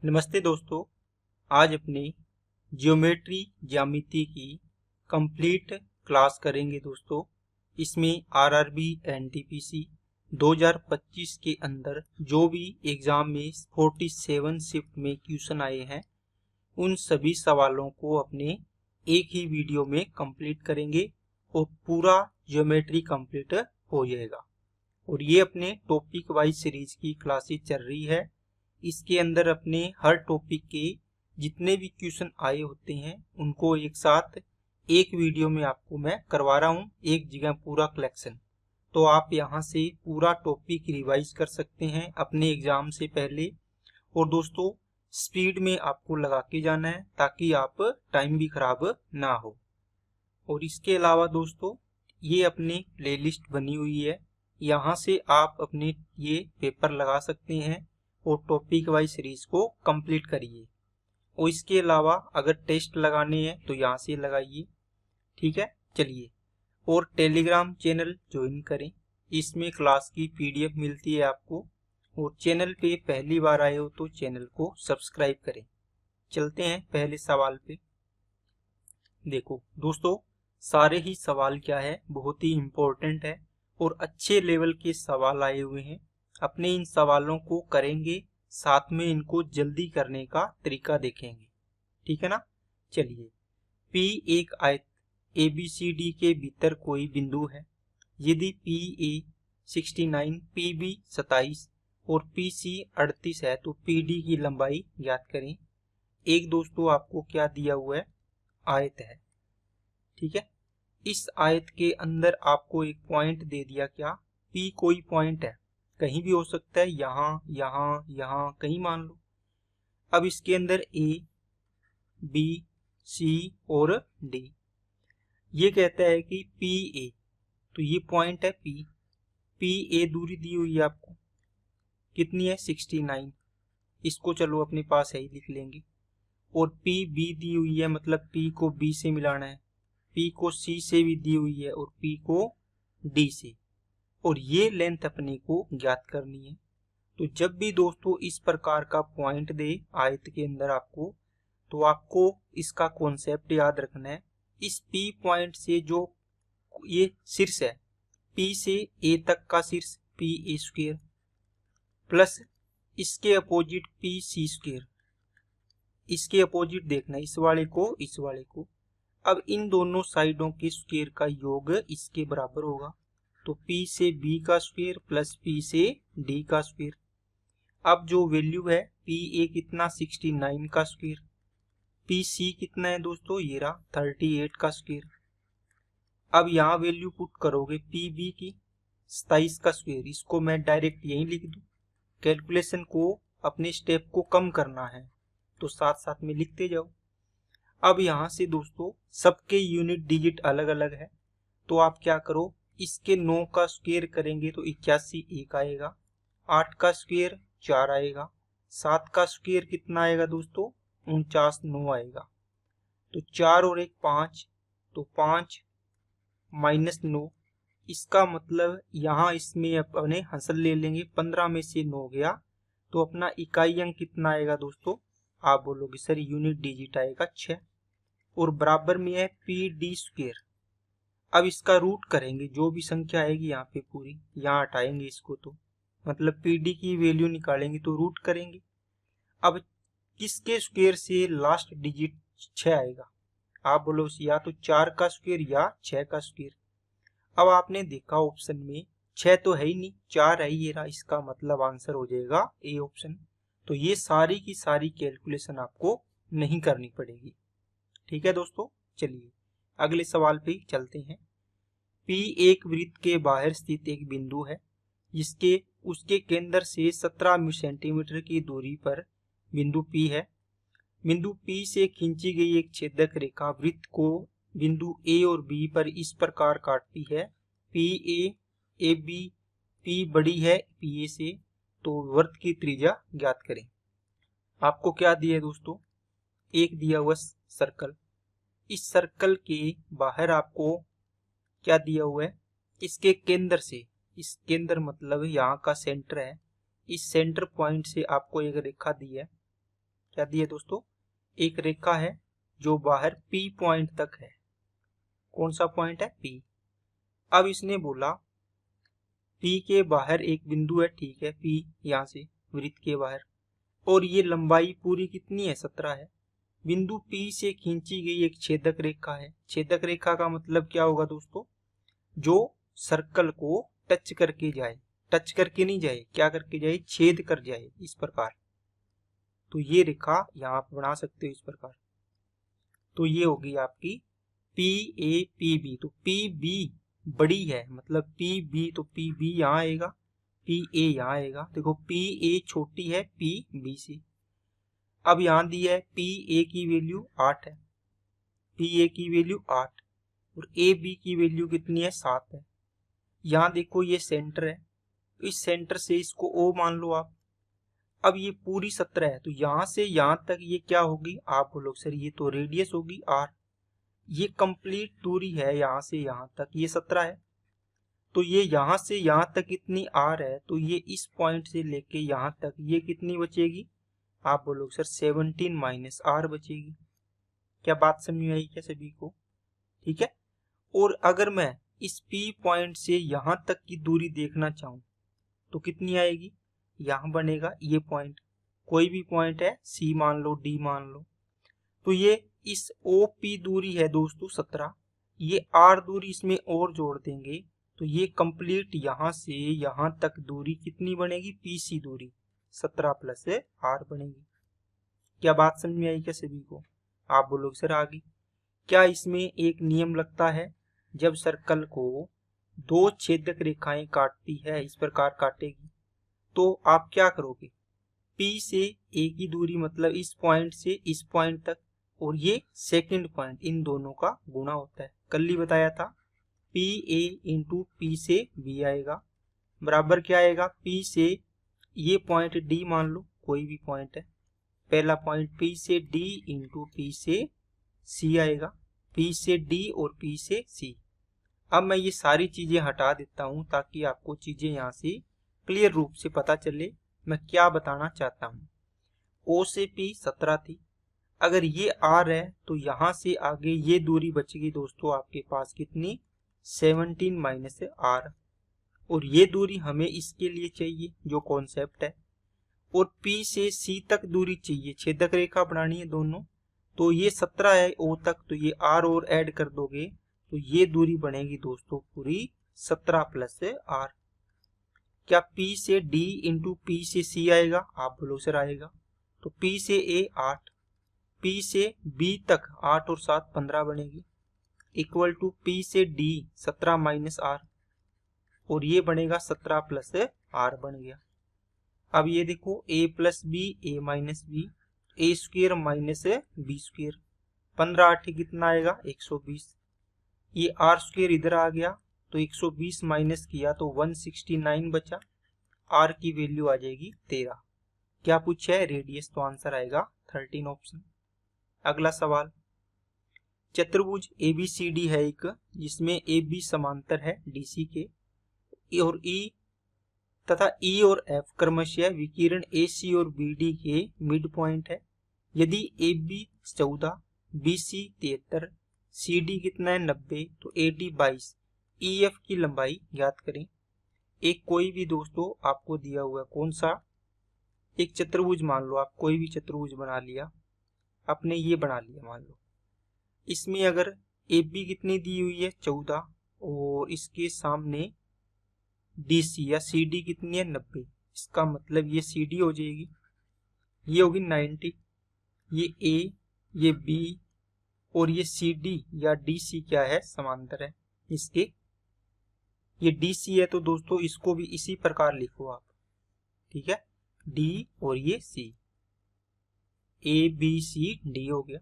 नमस्ते दोस्तों। आज अपने ज्यामिति की कंप्लीट क्लास करेंगे दोस्तों। इसमें आरआरबी एनटीपीसी 2025 के अंदर जो भी एग्जाम में 47 शिफ्ट में क्वेश्चन आए हैं उन सभी सवालों को अपने एक ही वीडियो में कंप्लीट करेंगे और पूरा ज्योमेट्री कंप्लीट हो जाएगा। और ये अपने टॉपिक वाइज सीरीज की क्लासेस चल रही है। इसके अंदर अपने हर टॉपिक के जितने भी क्वेश्चन आए होते हैं उनको एक साथ एक वीडियो में आपको मैं करवा रहा हूँ, एक जगह पूरा कलेक्शन। तो आप यहाँ से पूरा टॉपिक रिवाइज कर सकते हैं अपने एग्जाम से पहले। और दोस्तों स्पीड में आपको लगा के जाना है ताकि आप टाइम भी खराब ना हो। और इसके अलावा दोस्तों ये अपनी प्लेलिस्ट बनी हुई है, यहाँ से आप अपने ये पेपर लगा सकते हैं और टॉपिक वाइज सीरीज को कंप्लीट करिए। और इसके अलावा अगर टेस्ट लगाने हैं तो यहाँ से लगाइए। ठीक है, चलिए। और टेलीग्राम चैनल ज्वाइन करें, इसमें क्लास की पीडीएफ मिलती है आपको। और चैनल पे पहली बार आए हो तो चैनल को सब्सक्राइब करें। चलते हैं पहले सवाल पे। देखो दोस्तों, सारे ही सवाल क्या है, बहुत ही इम्पोर्टेंट है और अच्छे लेवल के सवाल आए हुए हैं। अपने इन सवालों को करेंगे, साथ में इनको जल्दी करने का तरीका देखेंगे। ठीक है ना। चलिए, P एक आयत ABCD के भीतर कोई बिंदु है। यदि PA 69, PB 27 और PC 38 है तो PD की लंबाई ज्ञात करें। एक दोस्तों आपको क्या दिया हुआ है, आयत है। ठीक है, इस आयत के अंदर आपको एक पॉइंट दे दिया, क्या P कोई पॉइंट है, कहीं भी हो सकता है, यहाँ यहाँ यहाँ कहीं मान लो। अब इसके अंदर A, B, C और D, ये कहता है कि PA, तो ये पॉइंट है P। PA दूरी दी हुई है आपको, कितनी है 69, इसको चलो अपने पास है ही लिख लेंगे। और PB दी हुई है, मतलब P को B से मिलाना है, P को C से भी दी हुई है और P को D से, और ये लेंथ अपने को ज्ञात करनी है। तो जब भी दोस्तों इस प्रकार का पॉइंट दे आयत के अंदर आपको, तो आपको इसका कॉन्सेप्ट याद रखना है। इस P पॉइंट से जो ये शीर्ष है, P से A तक का शीर्ष PA² प्लस इसके अपोजिट PC², इसके अपोजिट देखना इस वाले को, इस वाले को। अब इन दोनों साइडों के स्क्वायर का योग इसके बराबर होगा, तो P से B का स्क्वायर प्लस P से D का स्क्वायर। अब जो वैल्यू है PA कितना 69 का स्क्वायर, PC कितना है दोस्तों, ये रहा 38 का स्क्वायर। अब यहाँ वैल्यू पुट करोगे PB की 27 का स्क्वायर, इसको मैं डायरेक्ट यहीं लिख दूं। कैलकुलेशन को, अपने स्टेप को कम करना है तो साथ साथ में लिखते जाओ। अब यहाँ से दोस्तों सबके यूनिट डिजिट अलग अलग है, तो आप क्या करो, इसके 9 का स्क्वायर करेंगे तो 81 एक आएगा, 8 का स्क्वायर 4 आएगा, 7 का स्क्वायर कितना आएगा दोस्तों 49 9 आएगा। तो 4 और 1 5, तो 5 माइनस 9, इसका मतलब यहाँ इसमें अपने हंसल ले लेंगे, 15 में से 9 गया तो अपना इकाई अंक कितना आएगा दोस्तों, आप बोलोगे सर यूनिट डिजिट आएगा 6। और बराबर में है PD²। अब इसका रूट करेंगे, जो भी संख्या आएगी यहाँ पे पूरी, यहाँ हटाएंगे इसको, तो मतलब PD की वैल्यू निकालेंगे तो रूट करेंगे। अब किसके स्क्वायर से लास्ट डिजिट 6 आएगा, आप बोलो या तो 4 का स्क्वायर या 6 का स्क्वायर। अब आपने देखा ऑप्शन में 6 तो है ही नहीं, 4 है ये रहा, इसका मतलब आंसर हो जाएगा ए ऑप्शन। तो ये सारी की सारी कैलकुलेशन आपको नहीं करनी पड़ेगी। ठीक है दोस्तों, चलिए अगले सवाल पे चलते हैं। P एक वृत्त के बाहर स्थित एक बिंदु है जिसके उसके केंद्र से 17 सेंटीमीटर की दूरी पर बिंदु P है। बिंदु P से खींची गई एक छेदक रेखा वृत्त को बिंदु A और B पर इस प्रकार काटती है। PA AB, P बड़ी है PA से, तो वृत्त की त्रिज्या ज्ञात करें। आपको क्या दिया है दोस्तों, एक दिया हुआ सर्कल। इस सर्कल के बाहर आपको क्या दिया हुआ है, इसके केंद्र से, इस केंद्र मतलब यहाँ का सेंटर है, इस सेंटर पॉइंट से आपको एक रेखा दी है। क्या दिया दोस्तों, एक रेखा है जो बाहर P पॉइंट तक है। कौन सा पॉइंट है, P। अब इसने बोला P के बाहर एक बिंदु है, ठीक है, P यहाँ से वृत्त के बाहर, और ये लंबाई पूरी कितनी है, 17 है। बिंदु P से खींची गई एक छेदक रेखा है। छेदक रेखा का मतलब क्या होगा दोस्तों, जो सर्कल को टच करके जाए, टच करके नहीं जाए, क्या करके जाए, छेद कर जाए, इस प्रकार। तो ये रेखा यहाँ आप बना सकते हो इस प्रकार। तो ये होगी आपकी PAPB। तो PB बड़ी है, मतलब PB, तो PB यहाँ आएगा, PA यहाँ आएगा। देखो PA छोटी है PB से। अब यहाँ दी है PA की वैल्यू 8 है, PA की वैल्यू 8 और AB की वैल्यू कितनी है, 7 है। यहाँ देखो ये सेंटर है, इस सेंटर से इसको O मान लो आप। अब ये पूरी 17 है, तो यहाँ से यहाँ तक ये क्या होगी, आप बोलोगे सर ये तो रेडियस होगी R। ये कंप्लीट दूरी है यहाँ से यहाँ तक, ये 17 है। तो ये यहाँ से यहाँ तक कितनी R है, तो ये इस पॉइंट से लेके यहाँ तक ये कितनी बचेगी, आप बोलोगे सर 17 माइनस R बचेगी। क्या बात समझ में आई क्या सभी को, ठीक है। और अगर मैं इस P पॉइंट से यहाँ तक की दूरी देखना चाहूँ तो कितनी आएगी, यहाँ बनेगा ये पॉइंट, कोई भी पॉइंट है, C मान लो, D मान लो। तो ये इस OP दूरी है दोस्तों 17, ये R दूरी इसमें और जोड़ देंगे तो ये कंप्लीट यहाँ से यहाँ तक दूरी कितनी बनेगी, PC दूरी 17 प्लस R बनेगी। क्या बात समझ में आई क्या सभी को, आप बोलोगे सर आ गई। क्या इसमें एक नियम लगता है, जब सर्कल को दो छेदक रेखाएं काटती है, इस प्रकार काटेगी, तो आप क्या करोगे, P से A की दूरी, मतलब इस पॉइंट से इस पॉइंट तक, और ये सेकंड पॉइंट, इन दोनों का गुणा होता है। कल ही बताया था, PA इंटू P से B आएगा, बराबर क्या आएगा, P से ये पॉइंट D मान लो, कोई भी पॉइंट है, पहला पॉइंट P से D इंटू P से C आएगा, P से D और P से C। अब मैं ये सारी चीजें हटा देता हूं ताकि आपको चीजें यहाँ से क्लियर रूप से पता चले मैं क्या बताना चाहता हूँ। O से P 17 थी, अगर ये R है तो यहाँ से आगे ये दूरी बचेगी दोस्तों आपके पास कितनी, 17 माइनस R, और ये दूरी हमें इसके लिए चाहिए जो कॉन्सेप्ट है, और P से C तक दूरी चाहिए, छेदक रेखा बनानी है दोनों, तो ये 17 है O तक, तो ये R और ऐड कर दोगे तो ये दूरी बनेगी दोस्तों पूरी 17 प्लस R। क्या P से D इंटू P से C आएगा, आप बोलो सर आएगा। तो P से A 8, P से B तक 8 और 7 15 बनेगी, इक्वल टू P से D 17 माइनस R, और ये बनेगा 17 प्लस R बन गया। अब ये देखो A plus B, A minus B, A square minus B square, 15 8 कितना आएगा, 120। ये R स्क्वेयर इधर आ गया तो 120 माइनस किया तो 169 बचा, R की वैल्यू आ जाएगी 13। क्या पूछा है, रेडियस, तो आंसर आएगा 13 ऑप्शन। अगला सवाल, चतुर्भुज ABCD है एक, जिसमें AB समांतर है DC के, और E तथा E और F क्रमशः विकिरण AC और BD के मिड पॉइंट है। यदि AB 14, BC 73, CD कितना है 90, तो AD 22, EF की लंबाई ज्ञात करें। एक कोई भी दोस्तों आपको दिया हुआ है, कौन सा, एक चतुर्भुज मान लो, आप कोई भी चतुर्भुज बना लिया, आपने ये बना लिया मान लो, इसमें अगर AB कितनी दी हुई है 14, और इसके सामने DC या CD कितनी है 90, इसका मतलब ये CD हो जाएगी, ये होगी 90, ये A, ये B और ये CD या DC क्या है, समांतर है इसके, ये DC है, तो दोस्तों इसको भी इसी प्रकार लिखो आप, ठीक है, D और ये C, ABCD हो गया।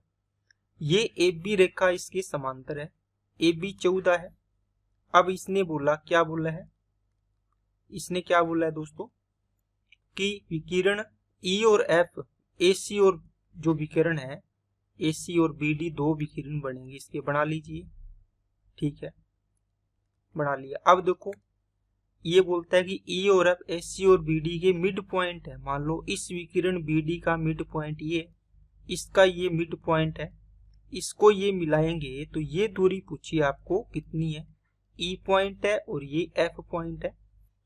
ये AB रेखा इसके समांतर है, AB 14 है। अब इसने बोला, क्या बोला है, इसने क्या बोला है दोस्तों, कि विकिरण E और F, AC और जो विकिरण है AC और BD, दो विकिरण बनेंगे इसके, बना लीजिए, ठीक है, बना लिया। अब देखो ये बोलता है कि E और F AC और BD के मिड पॉइंट है, मान लो इस विकिरण BD का मिड पॉइंट ये, इसका ये मिड पॉइंट है, इसको ये मिलाएंगे तो ये दूरी पूछी आपको कितनी है, ई पॉइंट है और ये एफ पॉइंट है,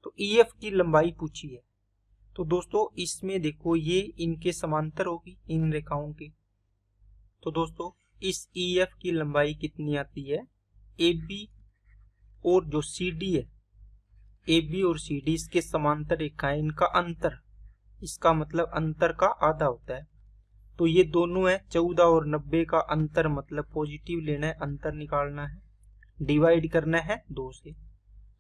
तो ई एफ की लंबाई पूछी है। तो दोस्तों इसमें देखो ये इनके समांतर होगी, इन रेखाओं के। तो दोस्तों इस ई एफ की लंबाई कितनी आती है, ए बी और जो सी डी है, ए बी और सी डी इसके समांतर रेखाएं, इनका अंतर, इसका मतलब अंतर का आधा होता है। तो ये दोनों है 14 और 90 का अंतर, मतलब पॉजिटिव लेना है, अंतर निकालना है, डिवाइड करना है 2 से।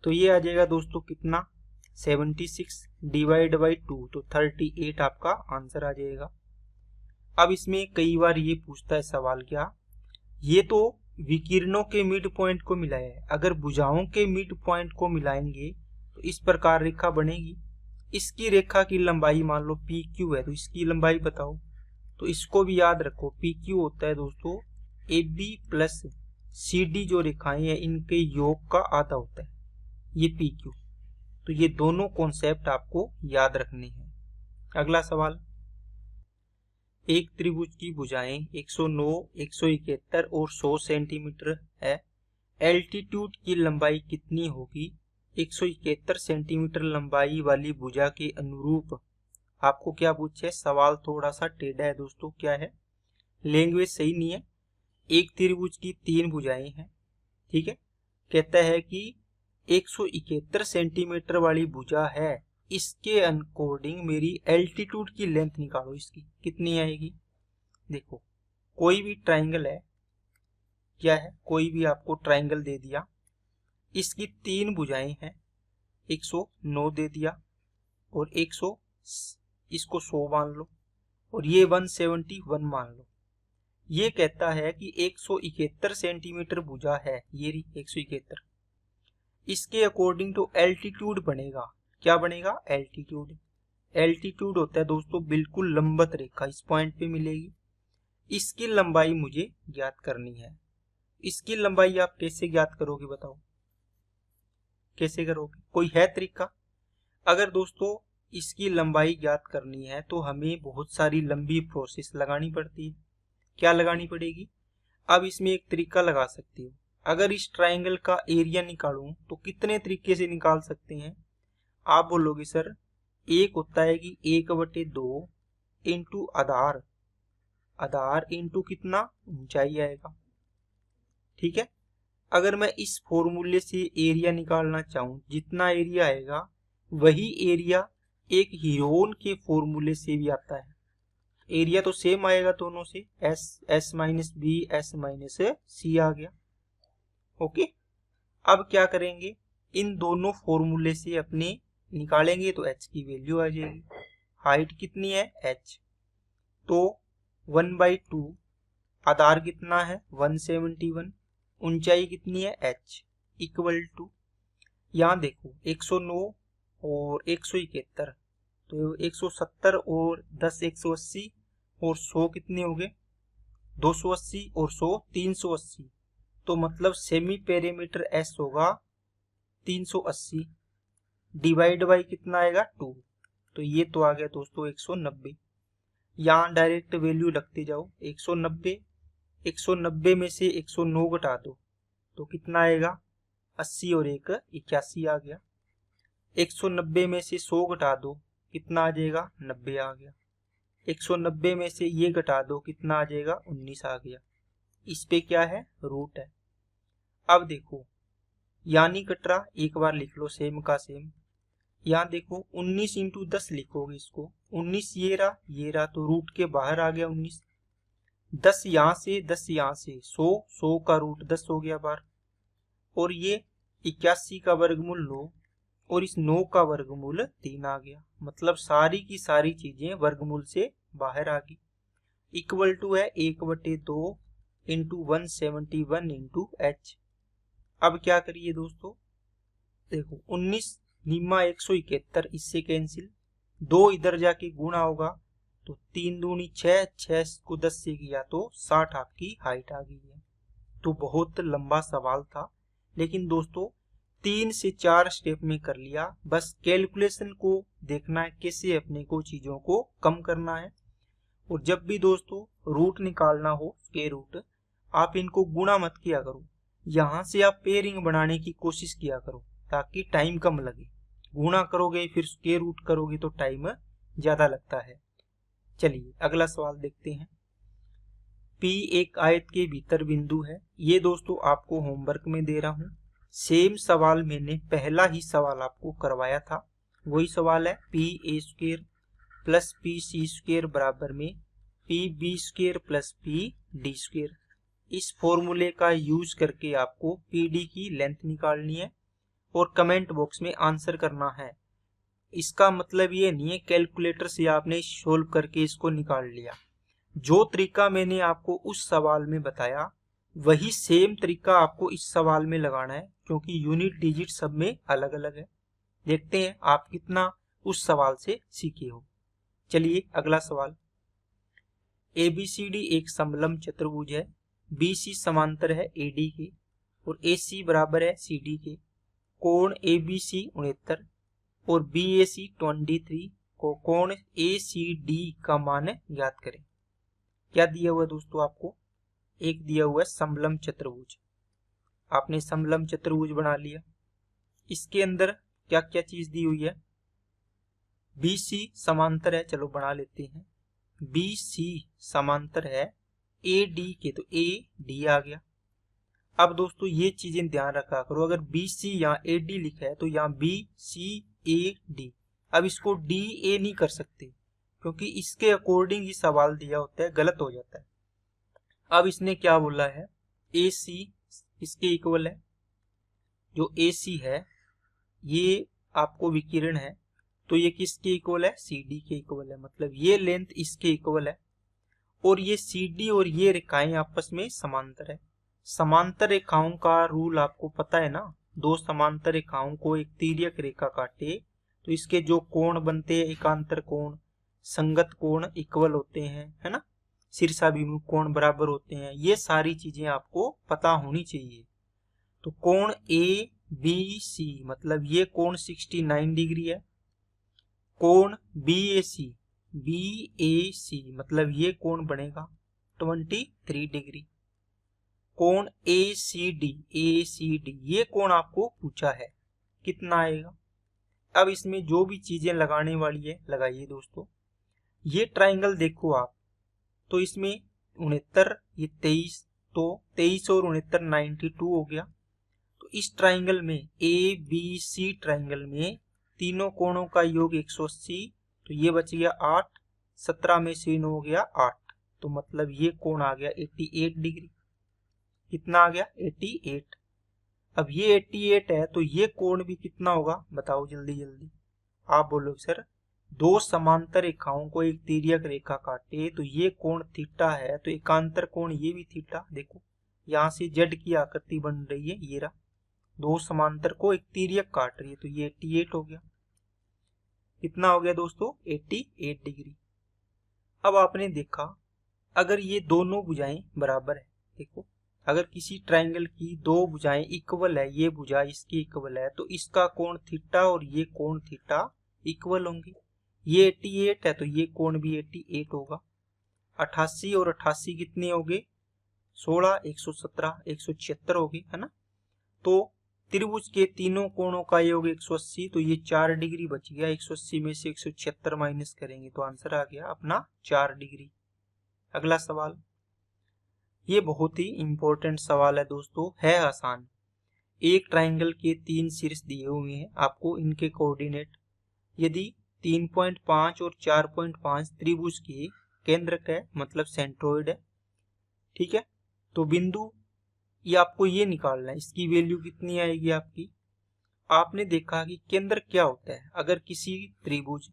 तो ये आ जाएगा दोस्तों कितना, 76 डिवाइड बाई 2, तो 38 आपका आंसर आ जाएगा। अब इसमें कई बार ये पूछता है सवाल, क्या ये तो विकिरणों के मिड पॉइंट को मिलाया है, अगर भुजाओं के मिड पॉइंट को मिलाएंगे तो इस प्रकार रेखा बनेगी। इसकी रेखा की लंबाई मान लो पी क्यू है, तो इसकी लंबाई बताओ। तो इसको भी याद रखो, पी क्यू होता है दोस्तों A B plus C D, जो रेखाएं हैं इनके योग का आधा होता है ये पी क्यू। तो ये दोनों कॉन्सेप्ट आपको याद रखने हैं। अगला सवाल, एक त्रिभुज की भुजाएं 109, 171 और 100 सेंटीमीटर है, एल्टीट्यूड की लंबाई कितनी होगी 171 सेंटीमीटर लंबाई वाली भुजा के अनुरूप। आपको क्या पूछे, सवाल थोड़ा सा टेढ़ा है दोस्तों, क्या है, लैंग्वेज सही नहीं है। एक त्रिभुज की 3 भुजाएं हैं, ठीक है, कहता है कि 171 सेंटीमीटर वाली भुजा है, इसके अकॉर्डिंग मेरी एल्टीट्यूड की लेंथ निकालो, इसकी कितनी आएगी। देखो कोई भी ट्राइंगल है, क्या है, कोई भी आपको ट्राइंगल दे दिया, इसकी 3 भुजाएं हैं, 109 दे दिया और 100, इसको 100 मान लो और ये 171 मान लो। ये कहता है कि 171 सेंटीमीटर भुजा है, ये रही 171, इसके अकॉर्डिंग तो एल्टीट्यूड बनेगा, क्या बनेगा, एल्टीट्यूड। एल्टीट्यूड होता है दोस्तों बिल्कुल लंबवत रेखा, इस पॉइंट पे मिलेगी। इसकी लंबाई मुझे ज्ञात करनी है। इसकी लंबाई आप कैसे ज्ञात करोगे बताओ, कैसे करोगे, कोई है तरीका। अगर दोस्तों इसकी लंबाई ज्ञात करनी है तो हमें बहुत सारी लंबी प्रोसेस लगानी पड़ती है। क्या लगानी पड़ेगी, अब इसमें एक तरीका लगा सकते हो, अगर इस ट्राइंगल का एरिया निकालूं तो कितने तरीके से निकाल सकते हैं। आप बोलोगे सर एक होता है कि 1/2 इंटू आधार, आधार इंटू कितना, ऊंचाई आएगा, ठीक है। अगर मैं इस फॉर्मूले से एरिया निकालना चाहूं, जितना एरिया आएगा वही एरिया एक हीरोन के फॉर्मूले से भी आता है, एरिया तो सेम आएगा दोनों से, S minus B S minus C आ गया, ओके। अब क्या करेंगे, इन दोनों फॉर्मूले से अपने निकालेंगे तो h की वैल्यू आ जाएगी। हाइट कितनी है h, तो 1/2, आधार कितना है 171, ऊंचाई कितनी है h इक्वल टू, यहाँ देखो 109 और 171, तो 170 और 10 180 और 100 कितने हो गए 280 और 100 380, तो मतलब सेमी पेरीमीटर s होगा 380 डिवाइड बाई कितना आएगा 2, तो ये तो आ गया दोस्तों 190। यहाँ डायरेक्ट वैल्यू रखते जाओ, 190 में से 109 घटा दो तो कितना आएगा 80 और 1 81 आ गया। 190 में से 100 घटा दो कितना आ जाएगा 90 आ गया। 190 में से ये घटा दो कितना आ जाएगा 19 आ गया। इस पे क्या है रूट है। अब देखो यानी कटरा एक बार लिख लो सेम का सेम, यहाँ देखो 19 इंटू 10 लिखोगे इसको, 19 ये रहा तो रूट के बाहर आ गया 19, 10 यहाँ से 10 यहाँ से 100 का रूट 10 हो गया बार, और ये 81 का वर्गमूल 9 और इस 9 का वर्गमूल 3 आ गया, मतलब सारी की सारी चीजें वर्गमूल से बाहर आ गई। इक्वल टू है 1/2 इंटू 171 इंटू h। अब क्या करिए दोस्तों, देखो 19 निम्मा 171 इससे कैंसिल, 2 इधर जाके गुणा होगा तो 3 दूनी 6, 6 को 10 से किया तो 60 आपकी हाइट आ गई है। तो बहुत लंबा सवाल था, लेकिन दोस्तों 3 से 4 स्टेप में कर लिया। बस कैलकुलेशन को देखना है कैसे अपने को चीजों को कम करना है, और जब भी दोस्तों रूट निकालना हो, स्क्वायर रूट, आप इनको गुणा मत किया करो, यहाँ से आप पेयरिंग बनाने की कोशिश किया करो ताकि टाइम कम लगे। गुणा करोगे फिर स्क्वायर रूट करोगे तो टाइम ज्यादा लगता है। चलिए अगला सवाल देखते हैं। P एक आयत के भीतर बिंदु है। ये दोस्तों आपको होमवर्क में दे रहा हूं। सेम सवाल मैंने पहला ही सवाल आपको करवाया था, वही सवाल है P A square plus P C square बराबर में P B square plus P D square. इस फॉर्मूले का यूज करके आपको पी डी की लेंथ निकालनी है और कमेंट बॉक्स में आंसर करना है। इसका मतलब ये नहीं है कैलकुलेटर से आपने सोल्व करके इसको निकाल लिया। जो तरीका मैंने आपको उस सवाल में बताया वही सेम तरीका आपको इस सवाल में लगाना है, क्योंकि यूनिट डिजिट सब में अलग अलग है। देखते हैं आप कितना उस सवाल से सीखे हो। चलिए अगला सवाल। ABCD एक समलंब चतुर्भुज है। BC समांतर है AD के और AC बराबर है CD के। कोण ABC 69 और BAC 23 को कोण ACD का मान ज्ञात करें। क्या दिया हुआ है दोस्तों आपको? एक दिया हुआ है समलंब चतुर्भुज। आपने समलंब चतुर्भुज बना लिया। इसके अंदर क्या क्या चीज दी हुई है? BC समांतर है, चलो बना लेते हैं। BC समांतर है AD के, तो AD आ गया। अब दोस्तों ये चीजें ध्यान रखा करो, अगर BC यहाँ AD लिखा है तो यहाँ BCAD। अब इसको DA नहीं कर सकते क्योंकि इसके अकॉर्डिंग ही सवाल दिया होता है, गलत हो जाता है। अब इसने क्या बोला है? AC इसके इक्वल है। जो AC है ये आपको विकिरण है, तो ये किसके इक्वल है? CD के इक्वल है। मतलब ये लेंथ इसके इक्वल है और ये CD और ये रेखाएं आपस में समांतर है। समांतर रेखाओं का रूल आपको पता है ना, दो समांतर रेखाओं को एक तिर्यक रेखा काटे तो इसके जो कोण बनते हैं, एकांतर कोण, संगत कोण इक्वल होते हैं, है ना, शीर्षाभिमुख कोण बराबर होते हैं। ये सारी चीजें आपको पता होनी चाहिए। तो कोण ABC मतलब ये कोण 69 डिग्री है। कोण BAC मतलब ये कोण बनेगा 23 डिग्री। कोण ACD ये कोण आपको पूछा है, कितना आएगा? अब इसमें जो भी चीजें लगाने वाली है लगाइए दोस्तों। ये ट्राइंगल देखो आप, तो इसमें 69, ये 23, तो 23 और 69 92 हो गया। तो इस ट्राइंगल में ABC ट्राइंगल में तीनों कोणों का योग 180, तो ये बच गया 8, 17 में से 9 हो गया 8, तो मतलब ये कोण आ गया 88 डिग्री। कितना आ गया? 88। अब ये 88 है तो ये कोण भी कितना होगा बताओ जल्दी जल्दी। आप बोलो सर, दो समांतर रेखाओं को एक तिर्यक रेखा काटे तो ये कोण थीटा है, तो एकांतर कोण ये भी थीटा। देखो यहाँ से जेड की आकृति बन रही है, ये रहा, दो समांतर को एक तिर्यक काट रही है, तो ये 88 हो गया। कितना हो गया दोस्तों? 88 डिग्री। अब आपने देखा अगर ये दोनों भुजाएं बराबर है, देखो अगर किसी ट्राइंगल की दो भुजाएं इक्वल है, ये भुजा इसकी इक्वल है, तो इसका कोण थीटा और ये कोण थीटा इक्वल होंगे। ये 88 है तो ये कोण भी 88 होगा। 88 और 88 कितने हो गए? 16, 117, 176 हो गए, है ना। तो त्रिभुज के तीनों कोणों का योग 180, तो ये 4 डिग्री बच गया। 180 में से 176 माइनस करेंगे तो आंसर आ गया अपना 4 डिग्री। अगला सवाल, ये बहुत ही इंपॉर्टेंट सवाल है दोस्तों, है आसान। एक ट्राइंगल के 3 शीर्ष दिए हुए हैं, आपको इनके कोऑर्डिनेट, यदि 3.5 और 4.5 त्रिभुज के केंद्र का मतलब सेंट्रोइड है, ठीक है, तो बिंदु ये आपको ये निकालना है, इसकी वैल्यू कितनी आएगी आपकी। आपने देखा कि केंद्र क्या होता है, अगर किसी त्रिभुज,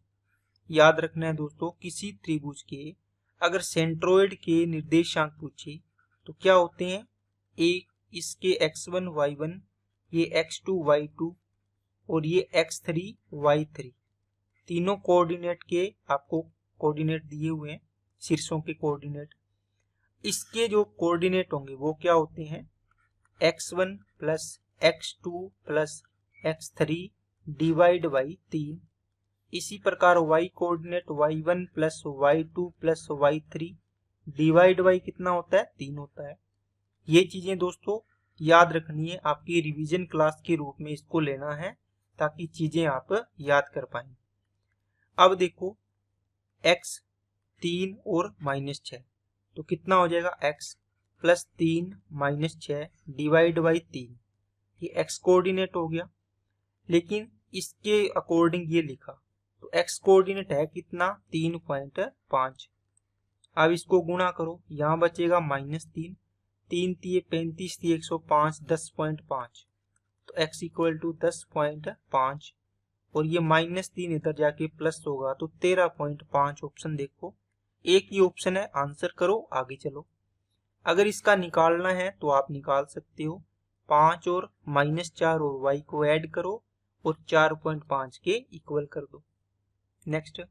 याद रखना है दोस्तों, किसी त्रिभुज के अगर सेंट्रोइड के निर्देशांक पूछे तो क्या होते हैं, एक इसके x1 y1, ये x2 y2 और ये x3 y3, तीनों कोऑर्डिनेट के आपको कोऑर्डिनेट दिए हुए हैं, शीर्षों के कोऑर्डिनेट। इसके जो कोऑर्डिनेट होंगे वो क्या होते हैं, x1 plus x2 plus x3 divide by 3, इसी प्रकार y coordinate y1 plus y2 plus y3 divide by कितना होता है 3 होता है। ये चीजें दोस्तों याद रखनी है, आपकी रिवीजन क्लास के रूप में इसको लेना है ताकि चीजें आप याद कर पाएं। अब देखो x 3 और -6 तो कितना हो जाएगा x plus 3 minus 6 divide by 3, ये x कोऑर्डिनेट हो गया। लेकिन इसके अकॉर्डिंग ये लिखा तो x कोऑर्डिनेट है कितना 3.5। अब इसको गुणा करो, यहाँ बचेगा -3, 3 3 35 थी 105 10.5 तो x इक्वल टू 10.5 और ये -3 इधर जाके प्लस होगा तो 13.5। ऑप्शन देखो एक ही ऑप्शन है, आंसर करो आगे चलो। अगर इसका निकालना है तो आप निकाल सकते हो, 5 और -4 और y को ऐड करो और 4.5 के इक्वल कर दो। नेक्स्ट,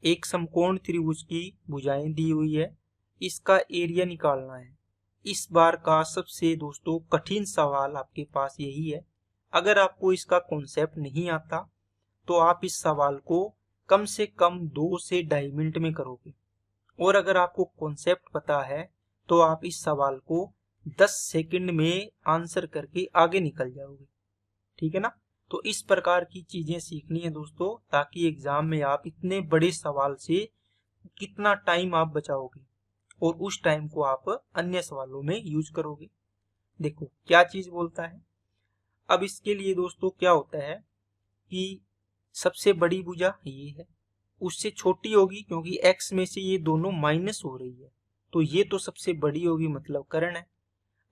एक समकोण त्रिभुज की भुजाएं दी हुई है, इसका एरिया निकालना है। इस बार का सबसे दोस्तों कठिन सवाल आपके पास यही है। अगर आपको इसका कॉन्सेप्ट नहीं आता तो आप इस सवाल को कम से कम 2 से 2.5 मिनट में करोगे, और अगर आपको कॉन्सेप्ट पता है तो आप इस सवाल को 10 सेकंड में आंसर करके आगे निकल जाओगे। ठीक है ना। तो इस प्रकार की चीजें सीखनी है दोस्तों, ताकि एग्जाम में आप इतने बड़े सवाल से कितना टाइम आप बचाओगे और उस टाइम को आप अन्य सवालों में यूज करोगे। देखो क्या चीज बोलता है। अब इसके लिए दोस्तों क्या होता है कि सबसे बड़ी भुजा ये है, उससे छोटी होगी क्योंकि x में से ये दोनों माइनस हो रही है, तो ये तो सबसे बड़ी होगी मतलब कर्ण है।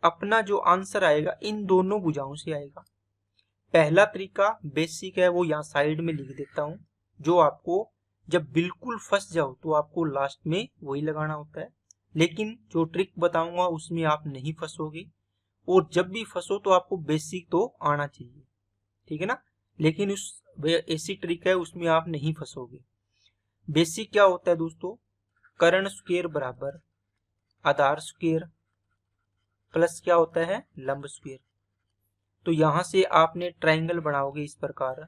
अपना जो आंसर आएगा इन दोनों भुजाओं से आएगा। पहला तरीका बेसिक है, वो यहाँ साइड में लिख देता हूँ, जो आपको जब बिल्कुल फंस जाओ तो आपको लास्ट में वही लगाना होता है। लेकिन जो ट्रिक बताऊंगा उसमें आप नहीं फंसोगे, और जब भी फंसो तो आपको बेसिक तो आना चाहिए। ठीक है ना। लेकिन उस ऐसी ट्रिक है उसमें आप नहीं फंसोगे। बेसिक क्या होता है दोस्तों, कर्ण स्क्वायर बराबर आधार स्क्वायर प्लस क्या होता है लंब स्क्वायर। तो यहां से आपने ट्रायंगल बनाओगे इस प्रकार,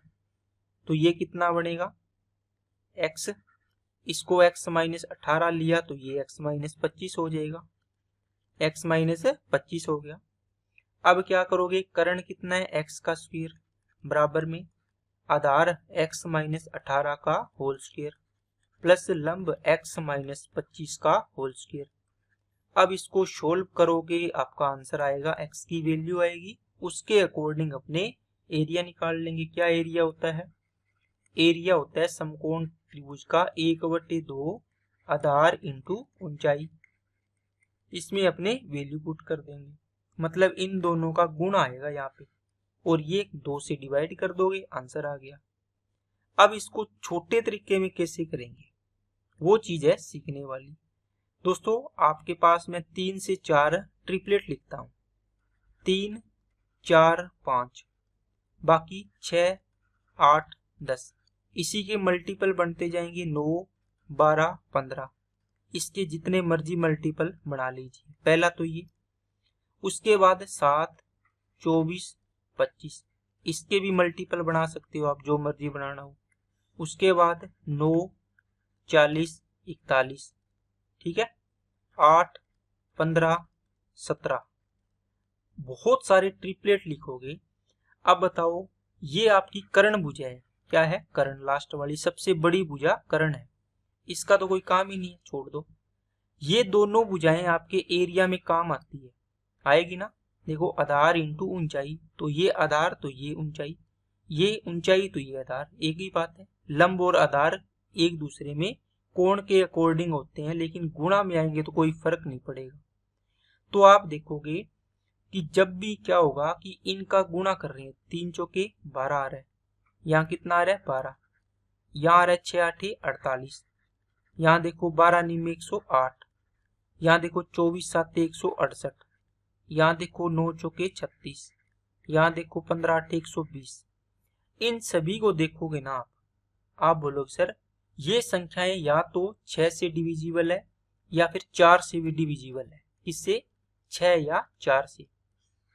तो ये कितना बनेगा x, इसको x माइनस 18 लिया तो ये x माइनस 25 हो जाएगा, x माइनस 25 हो गया। अब क्या करोगे, कर्ण कितना है x का स्क्वायर बराबर में आधार x माइनस 18 का होल स्क्वायर प्लस लंब x माइनस 25 का होल स्क्वायर। अब इसको सोल्व करोगे, आपका आंसर आएगा, x की वैल्यू आएगी, उसके अकॉर्डिंग अपने एरिया निकाल लेंगे। क्या एरिया होता है, एरिया होता है समकोण त्रिभुज का 1/2 आधार इंटू ऊंचाई। इसमें अपने वैल्यू पुट कर देंगे, मतलब इन दोनों का गुण आएगा यहाँ पे, और ये 2 से डिवाइड कर दोगे, आंसर आ गया। अब इसको छोटे तरीके में कैसे करेंगे वो चीज है सीखने वाली। दोस्तों आपके पास मैं 3 से 4 ट्रिपलेट लिखता हूँ, 3 4 5, बाकी 6 8 10, इसी के मल्टीपल बनते जाएंगे 9 12 15, इसके जितने मर्जी मल्टीपल बना लीजिए। पहला तो ये, उसके बाद 7 24 25, इसके भी मल्टीपल बना सकते हो आप जो मर्जी बनाना हो। उसके बाद 9 40 41, ठीक है, 8 15 17, बहुत सारे ट्रिपलेट लिखोगे। अब बताओ ये आपकी कर्ण भुजा है, क्या है कर्ण, लास्ट वाली सबसे बड़ी भुजा कर्ण है, इसका तो कोई काम ही नहीं है, छोड़ दो। ये दोनों भुजाएं आपके एरिया में काम आती है, आएगी ना। देखो आधार इंटू ऊंचाई, तो ये आधार तो ये ऊंचाई, ये ऊंचाई तो ये आधार, एक ही बात है। लंब और आधार एक दूसरे में कोण के अकॉर्डिंग होते हैं, लेकिन गुणा में आएंगे तो कोई फर्क नहीं पड़ेगा। तो आप देखोगे कि जब भी क्या होगा कि इनका गुणा कर रहे हैं, 3 चौके 12 आ रहा है, यहाँ कितना आ रहा है 12, यहाँ आ रहा है 6 8 48, यहाँ देखो 12 9 108, यहाँ देखो 24 7 168, यहाँ देखो 9 चौके 36, यहाँ देखो 15 8 120। इन सभी को देखोगे ना आप बोलोगे सर ये संख्याएं या तो 6 से डिविजिबल है या फिर 4 से भी डिविजिबल है, किससे 6 या 4 से।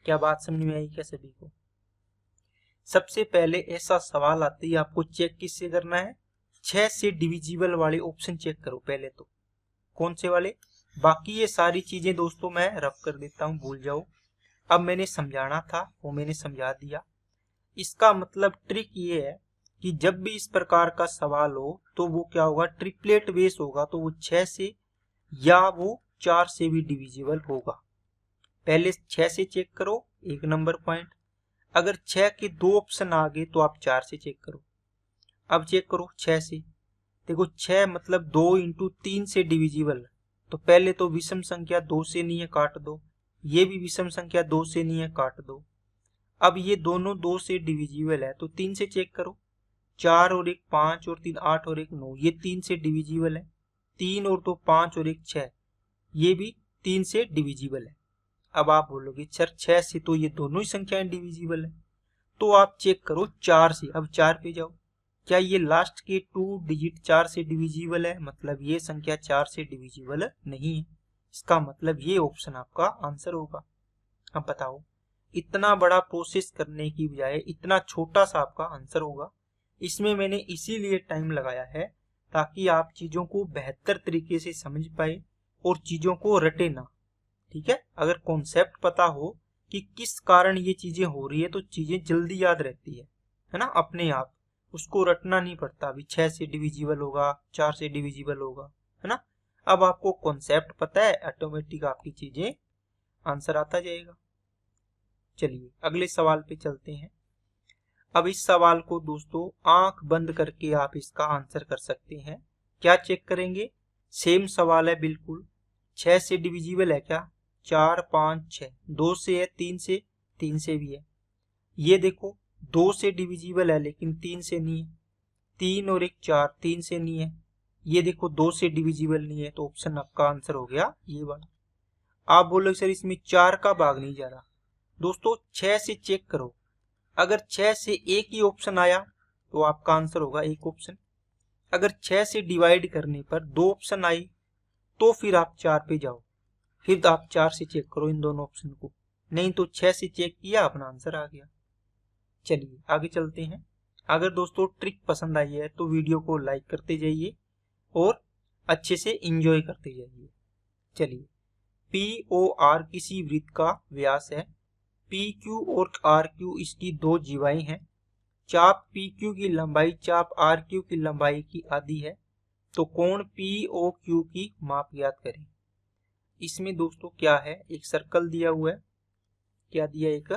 क्या बात समझ में आई क्या सभी को। सबसे पहले ऐसा सवाल आते ही आपको चेक किससे करना है, 6 से डिविजिबल वाले ऑप्शन चेक करो पहले तो। कौन से वाले? बाकी ये सारी चीजें दोस्तों मैं रफ कर देता हूँ, भूल जाओ। अब मैंने समझाना था वो मैंने समझा दिया। इसका मतलब ट्रिक ये है कि जब भी इस प्रकार का सवाल हो तो वो क्या होगा, ट्रिपलेट बेस होगा, तो वो 6 से या वो 4 से भी डिविजिबल होगा। पहले 6 से चेक करो, 1 नंबर पॉइंट। अगर 6 के 2 ऑप्शन आ गए तो आप 4 से चेक करो। अब चेक करो 6 से, देखो 6 मतलब 2 इंटू 3 से डिविजिबल, तो पहले तो विषम संख्या 2 से नहीं है, काट दो। ये भी विषम संख्या 2 से नहीं है, काट दो। अब ये दोनों 2 से डिविजिबल है तो 3 से चेक करो। 4 और 1 5 और 3 8 और 1 9, ये 3 से डिविजिबल है। 3 और 2 5 और 1 6, ये भी 3 से डिविजिबल है। अब आप बोलोगे सर 6 से तो ये दोनों ही संख्याएं डिविजिबल है, तो आप चेक करो 4 से। अब 4 पे जाओ, क्या ये लास्ट के 2 डिजिट 4 से डिविजिबल है? मतलब ये संख्या 4 से डिविजिबल नहीं है। इसका मतलब ये ऑप्शन आपका आंसर होगा। अब बताओ, इतना बड़ा प्रोसेस करने की बजाय इतना छोटा सा आपका आंसर होगा। इसमें मैंने इसीलिए टाइम लगाया है ताकि आप चीजों को बेहतर तरीके से समझ पाए और चीजों को रटे ना। ठीक है, अगर कॉन्सेप्ट पता हो कि किस कारण ये चीजें हो रही है तो चीजें जल्दी याद रहती है ना, अपने आप। उसको रटना नहीं पड़ता, अभी 6 से डिविजिबल होगा, 4 से डिविजिबल होगा, है ना। अब आपको कॉन्सेप्ट पता है, ऑटोमेटिक आपकी चीजें आंसर आता जाएगा। चलिए अगले सवाल पे चलते हैं। अब इस सवाल को दोस्तों आंख बंद करके आप इसका आंसर कर सकते हैं। क्या चेक करेंगे? सेम सवाल है बिल्कुल। 6 से डिविजिबल है क्या? 4 5 6, 2 से है, 3 से भी है। ये देखो 2 से डिविजिबल है लेकिन 3 से नहीं है। 3 और 1 4, 3 से नहीं है। ये देखो 2 से डिविजिबल नहीं है, तो ऑप्शन आपका आंसर हो गया ये वाला। आप बोलोगे सर इसमें 4 का भाग नहीं जा रहा। दोस्तों 6 से चेक करो, अगर 6 से एक ही ऑप्शन आया तो आपका आंसर होगा एक ऑप्शन। अगर 6 से डिवाइड करने पर 2 ऑप्शन आई तो फिर आप 4 पे जाओ, फिर आप 4 से चेक करो इन दोनों ऑप्शन को। नहीं तो 6 से चेक किया, अपना आंसर आ गया। चलिए आगे चलते हैं। अगर दोस्तों ट्रिक पसंद आई है तो वीडियो को लाइक करते जाइए और अच्छे से एंजॉय करते जाइए। चलिए, पी ओ आर किसी वृत्त का व्यास है। पी क्यू और आर क्यू इसकी 2 जीवाएं हैं। चाप पी क्यू की लंबाई चाप आर क्यू की लंबाई की आधी है, तो कोण पी ओ क्यू की माप ज्ञात करें। इसमें दोस्तों क्या है, एक सर्कल दिया हुआ है। क्या दिया? एक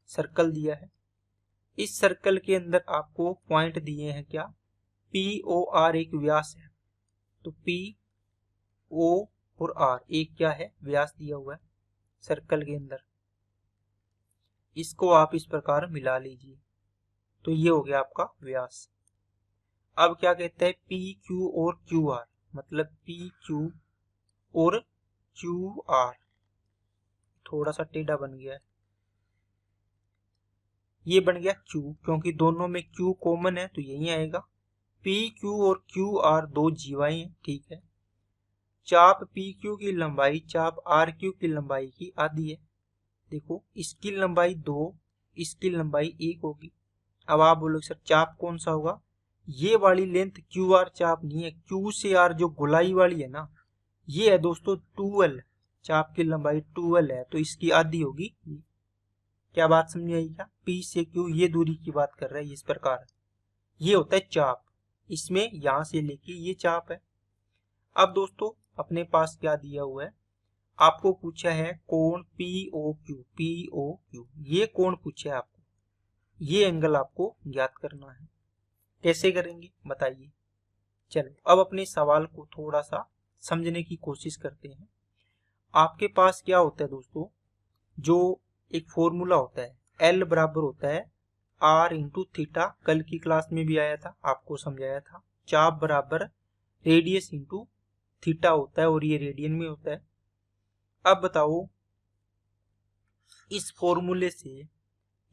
सर्कल दिया है। इस सर्कल के अंदर आपको पॉइंट दिए हैं क्या? पी ओ आर एक व्यास है, तो पी ओ और आर एक क्या है? व्यास दिया हुआ है सर्कल के अंदर। इसको आप इस प्रकार मिला लीजिए, तो ये हो गया आपका व्यास। अब क्या कहते हैं? पी क्यू और क्यू आर, मतलब पी क्यू और क्यू आर। थोड़ा सा टेढ़ा बन गया है, ये बन गया क्यू, क्योंकि दोनों में क्यू कॉमन है तो यही आएगा। पी क्यू और क्यू आर 2 जीवाएं हैं, ठीक है। चाप पी क्यू की लंबाई चाप आर क्यू की लंबाई की आधी है। देखो इसकी लंबाई 2, इसकी लंबाई 1 होगी। अब आप बोलोगे सर चाप कौन सा होगा? ये वाली लेंथ क्यू आर चाप नहीं है, क्यू से आर जो गोलाई वाली है ना, ये है दोस्तों 12। चाप की लंबाई 12 है तो इसकी आधी होगी। क्या बात समझ आई क्या? पी से क्यू ये दूरी की बात कर रहा है, इस प्रकार ये होता है चाप। इसमें यहां से लेके ये चाप है। अब दोस्तों अपने पास क्या दिया हुआ है, आपको पूछा है कोण P O Q. P O Q ये कोण पूछा है आपको, ये एंगल आपको ज्ञात करना है। कैसे करेंगे बताइए? चलो अब अपने सवाल को थोड़ा सा समझने की कोशिश करते हैं। आपके पास क्या होता है दोस्तों, जो एक फॉर्मूला होता है, एल बराबर होता है आर इंटू थीटा। कल की क्लास में भी आया था, आपको समझाया था। चाप बराबर रेडियस इंटू थीटा होता है और ये रेडियन में होता है। अब बताओ इस फॉर्मूले से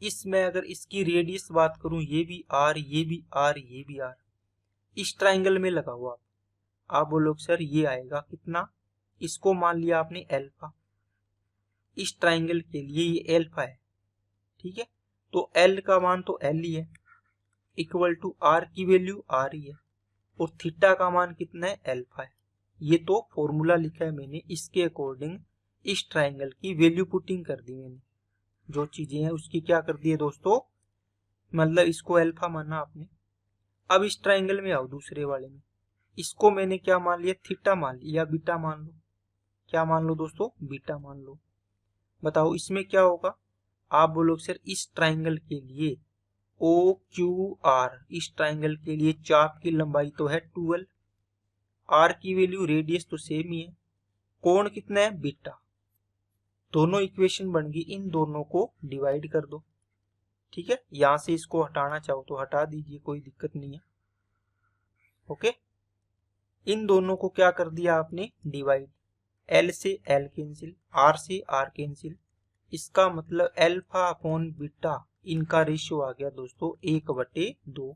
इसमें अगर इसकी रेडियस बात करूं, ये भी आर, ये भी आर, ये भी आर, इस ट्राइंगल में लगाओ आप बोलोगे सर ये आएगा कितना? इसको मान लिया आपने एल्फा, इस ट्राइंगल के लिए ये एल्फा है, ठीक है। तो एल का मान तो एल ही है, इक्वल टू आर की वैल्यू आर ही है, और थीटा का मान कितना है, अल्फा है। ये तो फॉर्मूला लिखा है मैंने, इसके अकॉर्डिंग इस ट्राइंगल की वैल्यू पुटिंग कर दी मैंने, जो चीजें हैं उसकी क्या कर दी है दोस्तों, मतलब इसको अल्फा माना आपने। अब इस ट्राइंगल में आओ दूसरे वाले में, इसको मैंने क्या मान लिया, थीटा मान लिया, बीटा मान लो। क्या मान लो दोस्तों, बीटा मान लो। बताओ इसमें क्या होगा, आप बोलोगे सर इस ट्राइंगल के लिए ओ क्यू आर, इस ट्राइंगल के लिए चाप की लंबाई तो है 12, आर की वैल्यू, रेडियस तो सेम ही है, कोण कितना है, बीटा। दोनों इक्वेशन बन गई, इन दोनों को डिवाइड कर दो। ठीक है, यहां से इसको हटाना चाहो तो हटा दीजिए, कोई दिक्कत नहीं है। ओके, इन दोनों को क्या कर दिया आपने, डिवाइड। एल से एल कैंसिल, आर से आर कैंसिल, इसका मतलब अल्फा अपॉन बीटा, इनका रेशियो आ गया दोस्तों 1/2।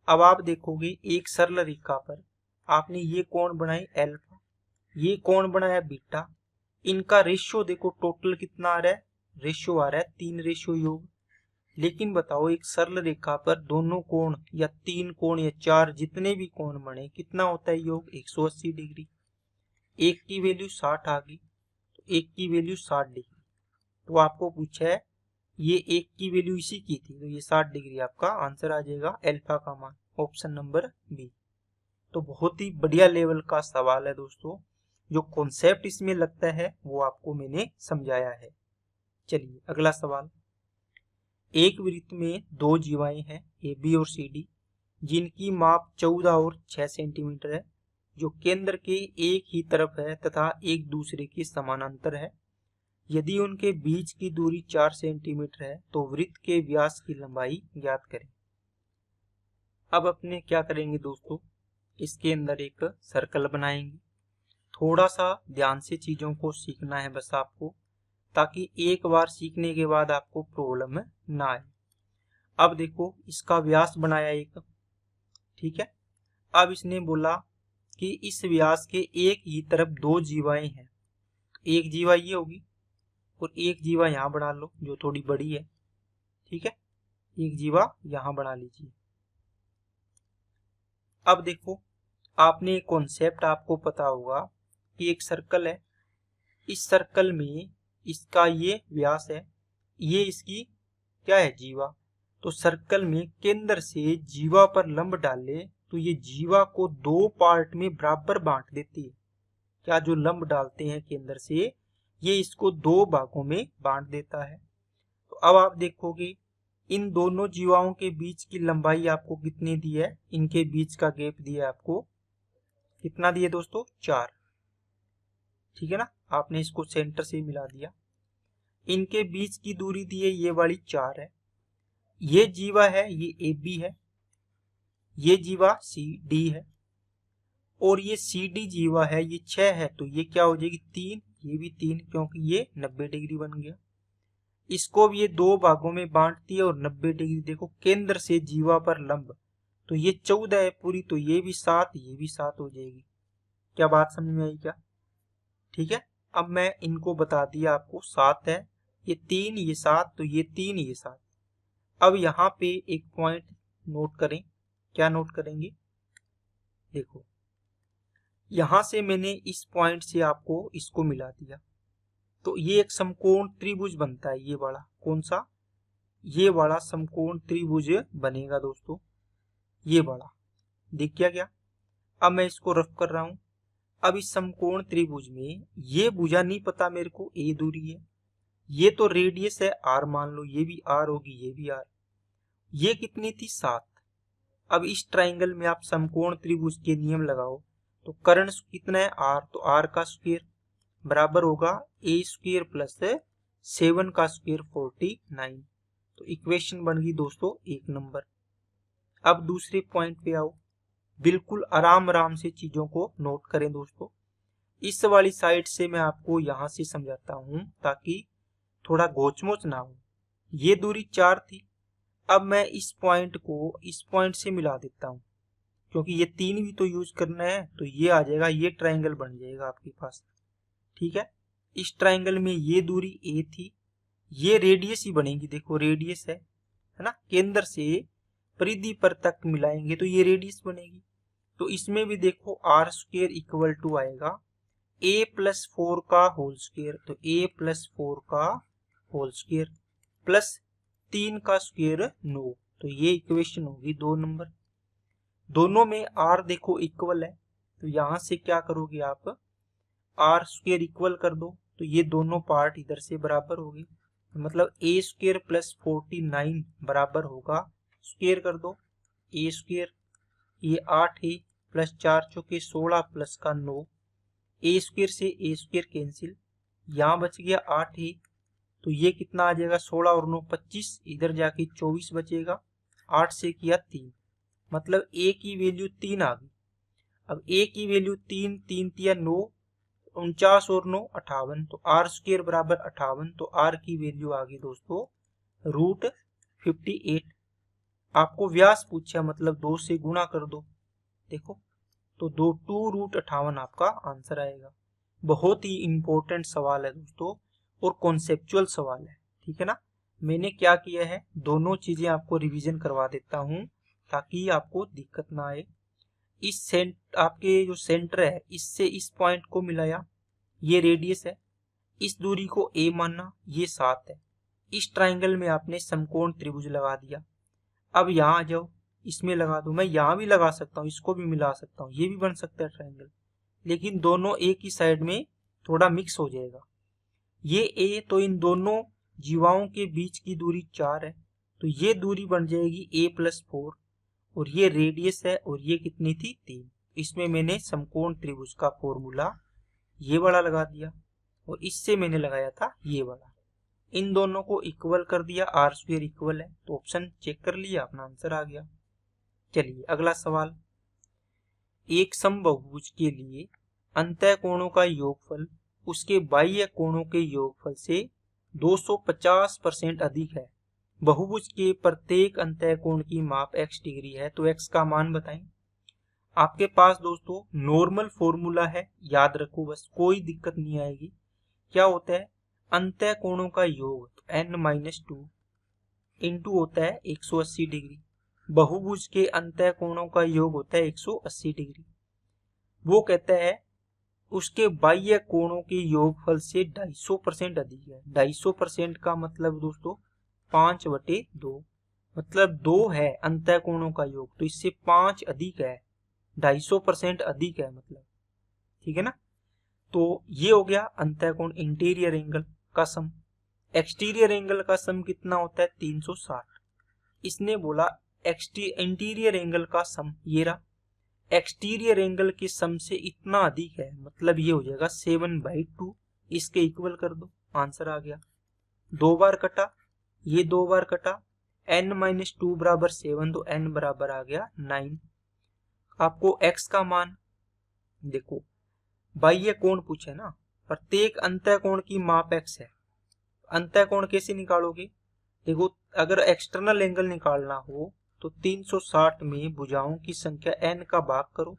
अब आप देखोगे एक सरल रेखा पर आपने ये कोण बनाए अल्फा, ये कोण बनाया बीटा, इनका रेशियो देखो टोटल कितना आ रहा है, रेशियो आ रहा है 3 रेशियो योग। लेकिन बताओ एक सरल रेखा पर दोनों कोण या 3 कोण या 4 जितने भी कोण बने कितना होता है योग, 180 डिग्री। एक की वैल्यू 60 आ गई, तो एक की वैल्यू 60 डिग्री। तो आपको पूछा है ये एक की वैल्यू इसी की थी, तो ये 60 डिग्री आपका आंसर आ जाएगा, अल्फा का मान, ऑप्शन नंबर बी। तो बहुत ही बढ़िया लेवल का सवाल है दोस्तों, जो कॉन्सेप्ट इसमें लगता है वो आपको मैंने समझाया है। चलिए अगला सवाल, एक वृत्त में 2 जीवाएं हैं ए बी और सी डी, जिनकी माप 14 और 6 सेंटीमीटर है, जो केंद्र के एक ही तरफ है तथा एक दूसरे के समानांतर है। यदि उनके बीच की दूरी 4 सेंटीमीटर है तो वृत्त के व्यास की लंबाई ज्ञात करें। अब अपने क्या करेंगे दोस्तों, इसके अंदर एक सर्कल बनाएंगे। थोड़ा सा ध्यान से चीजों को सीखना है बस आपको, ताकि एक बार सीखने के बाद आपको प्रॉब्लम ना आए। अब देखो इसका व्यास बनाया एक, ठीक है। अब इसने बोला कि इस व्यास के एक ही तरफ 2 जीवाएं हैं, एक जीवा ये होगी और एक जीवा यहां बना लो जो थोड़ी बड़ी है, ठीक है, एक जीवा यहां बना लीजिए। अब देखो आपने कॉन्सेप्ट आपको पता होगा कि एक सर्कल है, इस सर्कल में इसका ये व्यास है, ये इसकी क्या है, जीवा। तो सर्कल में केंद्र से जीवा पर लंब डाले तो ये जीवा को 2 पार्ट में बराबर बांट देती है। क्या जो लंब डालते हैं केंद्र से, ये इसको 2 भागों में बांट देता है। तो अब आप देखोगे इन दोनों जीवाओं के बीच की लंबाई आपको कितनी दी है, इनके बीच का गैप दिया है आपको, कितना दिया दोस्तों, 4, ठीक है ना। आपने इसको सेंटर से मिला दिया, इनके बीच की दूरी दी है ये वाली 4 है। ये जीवा है ये ए बी है, ये जीवा सी डी है, और ये सी डी जीवा है ये 6 है, तो ये क्या हो जाएगी 3, ये भी 3 क्योंकि ये 90 डिग्री बन गया। इसको भी ये 2 भागों में बांटती है और 90 डिग्री, देखो केंद्र से जीवा पर लंब, तो ये 14 है पूरी, तो ये भी 7, ये भी 7 हो जाएगी। क्या बात समझ में आई क्या, ठीक है। अब मैं इनको बता दिया आपको, 7 है, ये 3, ये 7, तो ये 3, ये 7। अब यहाँ पे एक पॉइंट नोट करें, क्या नोट करेंगे, देखो यहां से मैंने इस पॉइंट से आपको इसको मिला दिया, तो ये एक समकोण त्रिभुज बनता है, ये वाला कौन सा, ये वाला समकोण त्रिभुज बनेगा दोस्तों, ये वाला दिख गया क्या। अब मैं इसको रफ कर रहा हूं। अब इस समकोण त्रिभुज में ये भुजा नहीं पता मेरे को, ए दूरी है, ये तो रेडियस है आर मान लो, ये भी आर होगी, ये भी आर, ये कितनी थी 7। अब इस ट्राइंगल में आप समकोण त्रिभुज के नियम लगाओ, तो कर्ण कितना है आर, तो आर का स्क्वायर बराबर होगा ए स्क्वायर प्लस 7 का स्क्वायर 49। तो इक्वेशन बन गई दोस्तों 1 नंबर। अब दूसरे पॉइंट पे आओ, बिल्कुल आराम आराम से चीजों को नोट करें दोस्तों। इस वाली साइड से मैं आपको यहां से समझाता हूं ताकि थोड़ा गोचमोच ना हो। ये दूरी 4 थी, अब मैं इस पॉइंट को इस पॉइंट से मिला देता हूं, क्योंकि ये 3 भी तो यूज करना है, तो ये आ जाएगा, ये ट्राइंगल बन जाएगा आपके पास, ठीक है। इस ट्राइंगल में ये दूरी ए थी, ये रेडियस ही बनेगी, देखो रेडियस है ना, केंद्र से परिधि पर तक मिलाएंगे तो ये रेडियस बनेगी। तो इसमें भी देखो आर स्क्वायर इक्वल टू आएगा a प्लस 4 का होल स्क्वायर, तो a प्लस 4 का होल स्क्वायर प्लस 3 का स्क्वायर 9, तो ये इक्वेशन होगी 2 नंबर। दोनों में r देखो इक्वल है, तो यहां से क्या करोगे आप, r स्क्वायर इक्वल कर दो, तो ये दोनों पार्ट इधर से बराबर होगी, मतलब a स्क्वायर प्लस 49 बराबर होगा, स्क्वायर कर दो a स्क्वायर, ये 8 है प्लस 4 चौके 16 प्लस का 9, ए स्क्वायर से ए स्क्वायर कैंसिल, यहाँ बच गया 8 है, तो ये कितना आ जाएगा 16 और 9 25, इधर जाके 24 बचेगा, 8 से किया 3, मतलब ए की वैल्यू 3 आ गई। अब ए की वैल्यू 3, 3 तिया 9, 49 और 9 58, तो आर स्क्वायर बराबर 58, तो आर की वैल्यू आ गई दोस्तों √58। आपको व्यास पूछा, मतलब 2 से गुणा कर दो, देखो तो 2√58 आपका आंसर आएगा। बहुत ही इंपॉर्टेंट सवाल है दोस्तों और कॉन्सेप्चुअल सवाल है, ठीक है ना। मैंने क्या किया है, दोनों चीजें आपको रिवीजन करवा देता हूं ताकि आपको दिक्कत ना आए। इस आपके जो सेंटर है इससे इस पॉइंट को मिलाया, ये रेडियस है, इस दूरी को a मानना, ये 7 है। इस ट्राइंगल में आपने समकोण त्रिभुज लगा दिया। अब यहाँ आ जाओ, इसमें लगा दो, मैं यहाँ भी लगा सकता हूँ, इसको भी मिला सकता हूँ, ये भी बन सकता है ट्राइंगल, लेकिन दोनों एक ही साइड में थोड़ा मिक्स हो जाएगा। ये ए, तो इन दोनों जीवाओं के बीच की दूरी 4 है, तो ये दूरी बन जाएगी a प्लस 4, और ये रेडियस है, और ये कितनी थी 3। इसमें मैंने समकोण त्रिभुज का फॉर्मूला ये वाला लगा दिया, और इससे मैंने लगाया था ये वाला, इन दोनों को इक्वल कर दिया, आर स्क्वायर इक्वल है, तो ऑप्शन चेक कर लिया, अपना आंसर आ गया। चलिए अगला सवाल, एक समबाहुभुज के लिए अंतःकोणों का योगफल उसके बाह्य कोणों के योगफल से 250% अधिक है। बहुभुज के प्रत्येक अंतःकोण की माप x डिग्री है, तो x का मान बताएं। आपके पास दोस्तों नॉर्मल फॉर्मूला है, याद रखो बस, कोई दिक्कत नहीं आएगी। क्या होता है, अंतःकोणों का योग तो n-2 इंटू होता है 180 डिग्री। बहुभुज के अंतःकोणों का योग होता है 180 डिग्री। वो कहता है उसके बाह्य कोणों के योगफल से 250% अधिक है। 250% का मतलब दोस्तों 5/2, मतलब 2 है अंतःकोणों का योग, तो इससे 5 अधिक है, 250% अधिक है मतलब, ठीक है ना। तो ये हो गया अंतःकोण इंटीरियर एंगल का सम। एक्सटीरियर एंगल का सम कितना होता है 360। इसने बोला इंटीरियर एंगल का सम, ये रहा, एक्सटीरियर एंगल के सम से इतना अधिक है, मतलब ये हो जाएगा 7/2, इसके इक्वल कर दो, आंसर आ गया। 2 बार कटा, ये 2 बार कटा, n-2 बराबर 7, तो n बराबर आ गया 9। आपको x का मान देखो, बाह्य कोण पूछे ना, प्रत्येक अंतःकोण की माप x है, अंतःकोण कैसे निकालोगे, देखो अगर एक्सटर्नल एंगल निकालना हो तो 360 में भुजाओं की संख्या n का भाग करो,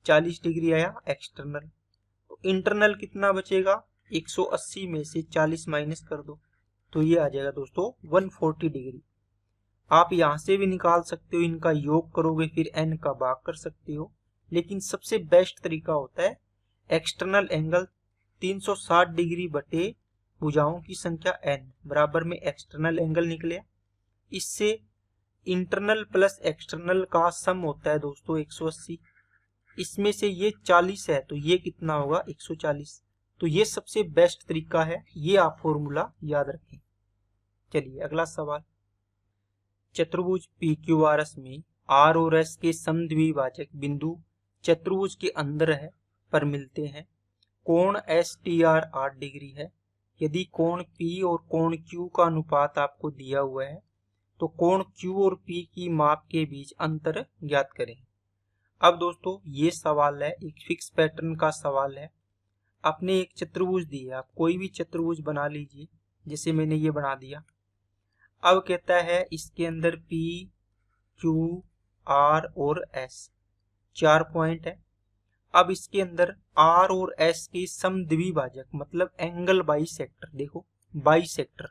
40 डिग्री आया एक्सटर्नल, तो इंटरनल कितना बचेगा, 180 में से 40 माइनस कर दो, तो ये आ जाएगा दोस्तों 140 डिग्री। आप यहां से भी निकाल सकते हो, इनका योग करोगे फिर n का भाग कर सकते हो, लेकिन सबसे बेस्ट तरीका होता है एक्सटर्नल एंगल 360 डिग्री बटे भुजाओं की संख्या n बराबर में एक्सटर्नल एंगल निकले। इससे इंटरनल प्लस एक्सटर्नल का सम होता है दोस्तों 180, इसमें से ये 40 है तो ये कितना होगा 140, तो ये सबसे बेस्ट तरीका है, ये आप फॉर्मूला याद रखें। चलिए अगला सवाल, चतुर्भुज PQRS में R और S के समद्विभाजक बिंदु चतुर्भुज के अंदर है पर मिलते हैं, कोण STR 8 डिग्री है। यदि कोण P और कोण Q का अनुपात आपको दिया हुआ है तो कोण Q और P की माप के बीच अंतर ज्ञात करें। अब दोस्तों ये सवाल है, एक फिक्स पैटर्न का सवाल है। आपने एक चतुर्भुज दी है, आप कोई भी चतुर्भुज बना लीजिए, जैसे मैंने ये बना दिया। अब कहता है इसके अंदर P, Q, R और S 4 पॉइंट है। अब इसके अंदर R और S के समद्विभाजक मतलब एंगल बाइसेक्टर, देखो बाइसेक्टर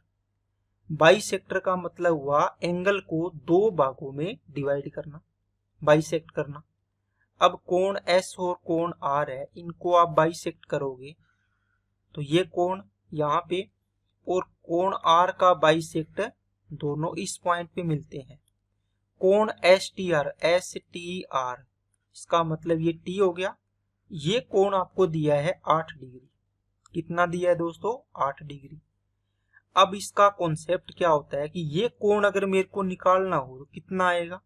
बाइसेक्टर का मतलब हुआ एंगल को दो भागों में डिवाइड करना, बाइसेक्ट करना। अब कोण S और कोण R है, इनको आप बाइसेक्ट करोगे तो ये कोण यहाँ पे और कोण R का बाइसेक्ट दोनों इस पॉइंट पे मिलते हैं। कोण STR, इसका मतलब ये T हो गया। ये कोण आपको दिया है 8 डिग्री। कितना दिया है दोस्तों? 8 डिग्री। अब इसका कॉन्सेप्ट क्या होता है कि ये कोण अगर मेरे को निकालना हो तो कितना आएगा,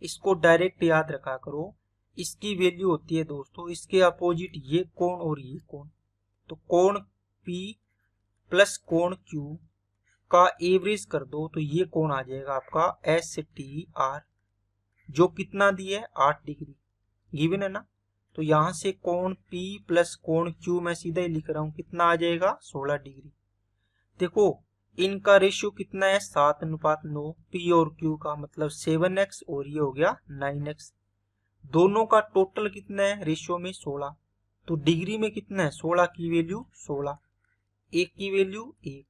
इसको डायरेक्ट याद रखा करो। इसकी वैल्यू होती है दोस्तों इसके अपोजिट ये कोण और ये कोण। तो कोण P प्लस कोण Q का एवरेज कर दो तो ये कोण आ जाएगा आपका STR, जो कितना दिया है 8 डिग्री गिवन है ना। तो यहां से कोण P प्लस कोण Q मैं सीधा ही लिख रहा हूं, कितना आ जाएगा 16 डिग्री। देखो इनका रेशियो कितना है 7:9, P और Q का मतलब 7x और ये हो गया 9x। दोनों का टोटल कितना है रेशियो में 16, तो डिग्री में कितना है 16 की वैल्यू 16, एक की वैल्यू 1।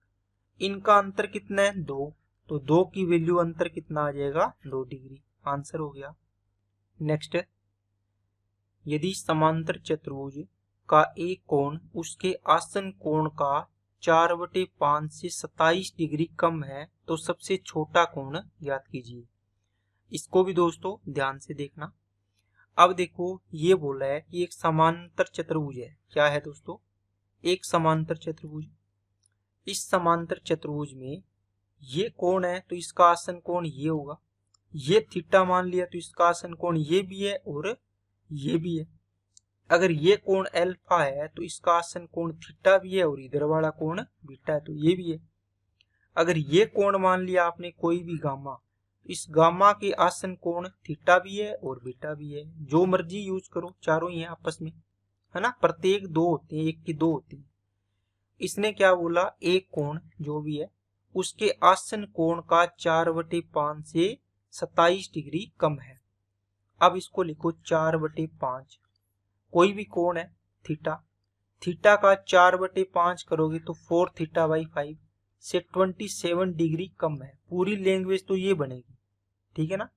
इनका अंतर कितना है 2, तो 2 की वैल्यू अंतर कितना आ जाएगा 2 डिग्री। आंसर हो गया। नेक्स्ट, यदि समांतर चतुर्भुज का एक कोण उसके आसन कोण का 4/5 से 27 डिग्री कम है तो सबसे छोटा कोण ज्ञात कीजिए। इसको भी दोस्तों ध्यान से देखना। अब देखो ये बोला है कि एक समांतर चतुर्भुज है। क्या है दोस्तों? एक समांतर चतुर्भुज। इस समांतर चतुर्भुज में ये कोण है तो इसका आसन कोण ये होगा। ये थीटा मान लिया तो इसका आसन कोण ये भी है और ये भी है। अगर ये कोण अल्फा है तो इसका आसन कोण थीटा भी है और इधर वाला कोण बीटा है तो ये भी है। अगर ये कोण मान लिया आपने कोई भी गामा, इस गामा के आसन कोण थीटा भी है और बीटा भी है। जो मर्जी यूज करो, चारों ही है आपस में, है ना। प्रत्येक दो होते हैं, एक की दो होती है। इसने क्या बोला, एक कोण जो भी है उसके आसन कोण का 4/5 से 27 डिग्री कम है। अब इसको लिखो 4/5। कोई भी कोण है थीटा, थीटा का 4/5 करोगे तो 4 थीटा बाई 5 से 27 डिग्री कम है। पूरी लैंग्वेज तो ये बनेगी, ठीक है ना।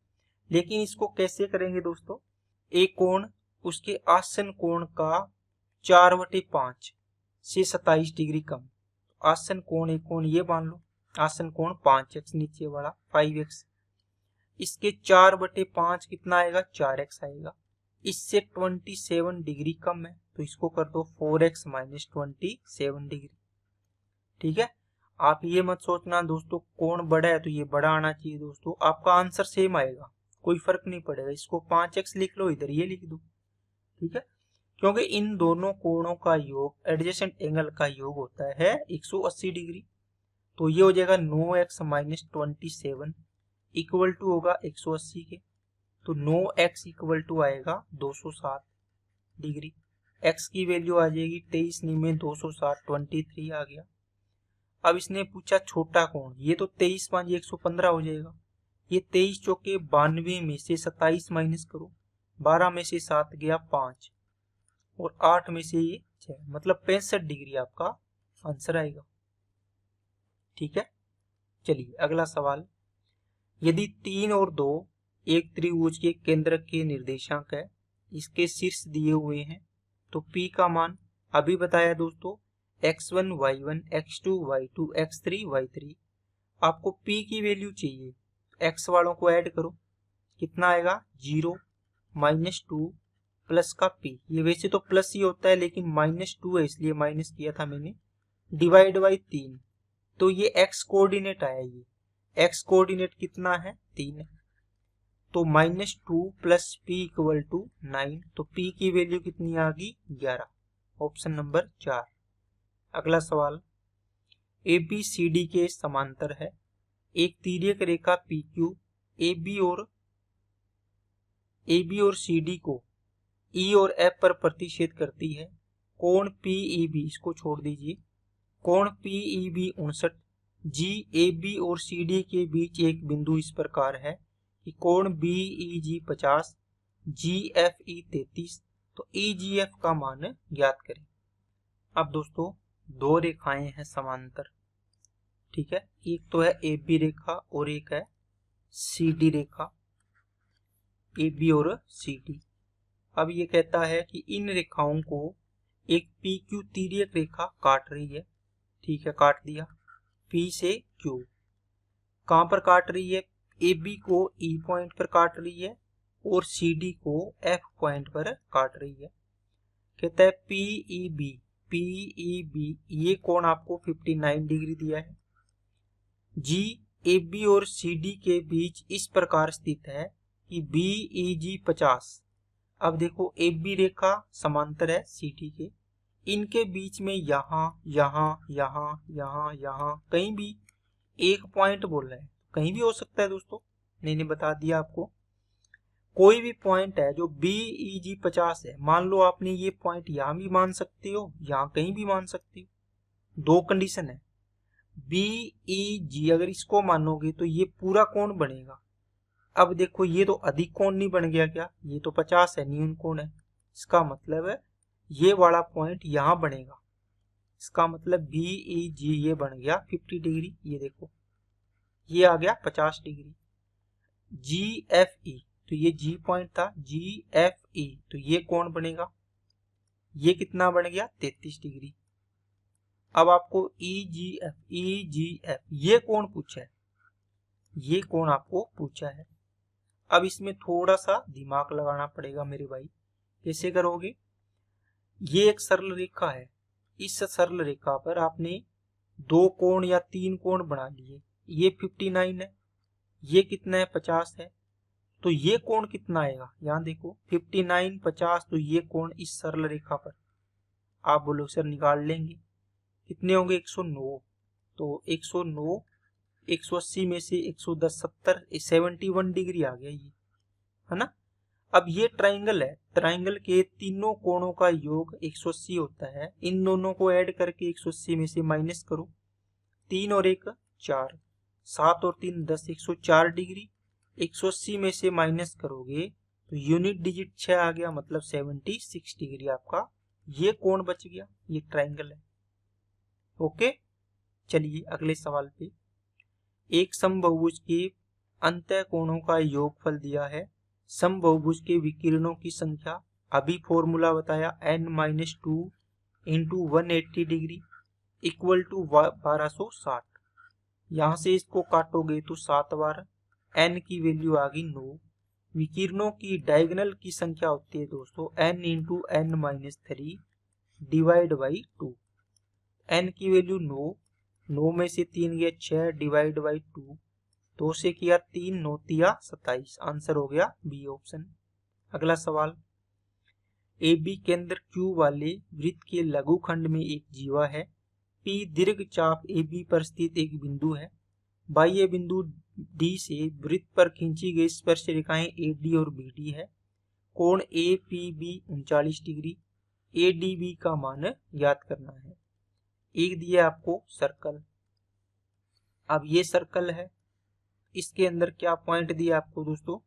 लेकिन इसको कैसे करेंगे दोस्तों? एक कोण उसके आसन कोण का 4/5 से 27 डिग्री कम। आसन कोण एक कोण ये मान लो, आसन कोण 5x, नीचे वाला 5x। इसके 4/5 कितना आएगा 4x आएगा। इससे 27 डिग्री कम है तो इसको कर दो 4x माइनस 27 डिग्री। ठीक है। आप ये मत सोचना दोस्तों कोण बड़ा है तो ये बड़ा आना चाहिए। दोस्तों आपका आंसर सेम आएगा, कोई फर्क नहीं पड़ेगा। इसको 5x लिख लो, इधर ये लिख दो, ठीक है। क्योंकि इन दोनों कोणों का योग, एडजेसेंट एंगल का योग होता है 180 डिग्री। तो ये हो जाएगा 9x माइनस 27 इक्वल टू होगा 180 के। तो 9x इक्वल टू आएगा 260 डिग्री। x की वैल्यू आ जाएगी 23 में 260, 23 आ गया। अब इसने पूछा छोटा कोण, ये तो 23 5 115 हो जाएगा। ये 23 चौके 92 में से 27 माइनस करो, 12 में से 7 गया 5 और 8 में से ये 6, मतलब 65 डिग्री आपका आंसर आएगा। ठीक है। चलिए अगला सवाल, यदि 3 और 2 एक त्रिभुज के केंद्र के निर्देशांक है, इसके शीर्ष दिए हुए हैं, तो P का मान अभी बताया दोस्तों x1 y1 x2 y2 x3 y3। आपको P की वैल्यू चाहिए, x वालों को ऐड करो, कितना आएगा 0 -2 प्लस का P। ये वैसे तो प्लस ही होता है लेकिन -2 है इसलिए माइनस किया था मैंने, डिवाइड बाई 3। तो ये x कोऑर्डिनेट आया, ये x कोऑर्डिनेट कितना है 3 है। तो -2 प्लस P इक्वल टू 9। तो P की वैल्यू कितनी आ गई 11, ऑप्शन नंबर 4। अगला सवाल, ABCD के समांतर है, एक तिर्यक रेखा PQ AB और CD को E और F पर प्रतिच्छेद करती है। कोण PEB, इसको छोड़ दीजिए, कोण PEB 59, GAB और CD के बीच एक बिंदु इस प्रकार है कि कोण BEG 50, GFE 33। तो EGF का मान ज्ञात करें। अब दोस्तों दो रेखाएं हैं समांतर, ठीक है, एक तो है ए बी रेखा और एक है C D Rekha, A B और सी डी। अब ये कहता है कि इन रेखाओं को एक पी क्यू तिर्यक रेखा काट रही है। ठीक है, काट दिया। पी से क्यू कहां पर काट रही है? ए बी को ई पॉइंट पर काट रही है और सी डी को एफ पॉइंट पर काट रही है। कहता है पीईबी ये कोण आपको 59 डिग्री दिया है। जी ए बी और सी डी के बीच इस प्रकार स्थित है कि बीईजी 50। अब देखो ए बी रेखा समांतर है सी डी के, इनके बीच में यहाँ यहाँ यहाँ यहाँ यहाँ कहीं भी एक पॉइंट बोल रहे हैं, कहीं भी हो सकता है दोस्तों, मैंने बता दिया आपको। कोई भी पॉइंट है जो बीईजी 50 है, मान लो आपने ये पॉइंट यहाँ भी मान सकते हो, यहाँ कहीं भी मान सकते हो। दो कंडीशन है। बीईजी अगर इसको मानोगे तो ये पूरा कोण बनेगा। अब देखो ये तो अधिक कोण नहीं बन गया क्या? ये तो 50 है, न्यून कोण है। इसका मतलब है ये वाला पॉइंट यहाँ बनेगा। इसका मतलब बीईजी ये बन गया 50 डिग्री। ये देखो ये आ गया 50 डिग्री। जी एफ ई तो ये जी पॉइंट था, जी एफ ई तो ये कोण बनेगा, ये कितना बन गया? 33 डिग्री। अब आपको ई जी एफ ये कोण पूछा है, ये कोण आपको पूछा है। अब इसमें थोड़ा सा दिमाग लगाना पड़ेगा मेरे भाई। कैसे करोगे? ये एक सरल रेखा है, इस सरल रेखा पर आपने दो कोण या तीन कोण बना लिए। ये 59 है, ये कितना है? 50 है। तो ये कोण कितना आएगा? यहाँ देखो 59 50, तो ये कोण इस सरल रेखा पर आप बोलो सर निकाल लेंगे, कितने होंगे? 109। तो 109 180 में से 110 70 71 डिग्री आ गया ये, है ना। अब ये ट्राइंगल है, ट्राइंगल के तीनों कोणों का योग 180 होता है। इन दोनों को ऐड करके 180 में से माइनस करो, 3 और 1 4, 7 और 3 10, 104 डिग्री। 180 में से माइनस करोगे तो यूनिट डिजिट 6 आ गया, मतलब 76 डिग्री आपका ये कोण बच गया। ये ट्राइंगल है। ओके, चलिए अगले सवाल पे। एक समबहुभुज के अंतः कोणों का योगफल दिया है। समबहुभुज के विकिरणों की संख्या, अभी फॉर्मूला बताया, n-2 into 180 degree equal to 1260। यहां से इसको काटोगे तो 7 बार, n की वैल्यू आ गई 9। विकिरणों की डायगोनल की संख्या होती है दोस्तों n into n-3 divide by 2। n की वैल्यू 9, 9 में से 3 गया 6 डिवाइड बाई 2, 2 से किया 3, 9 तिया 27। आंसर हो गया बी ऑप्शन। अगला सवाल। ए बी केंद्र क्यू वाले वृत्त के लघुखंड में एक जीवा है। पी दीर्घ चाप ए बी पर स्थित एक बिंदु है। बाह्य बिंदु डी से वृत्त पर खींची गई स्पर्श रेखाएं ए डी और बी डी है। कोण A P B 39 degree. A D B का मान ज्ञात करना है। एक दिया आपको सर्कल। अब ये सर्कल है, इसके अंदर क्या पॉइंट दिया आपको दोस्तों?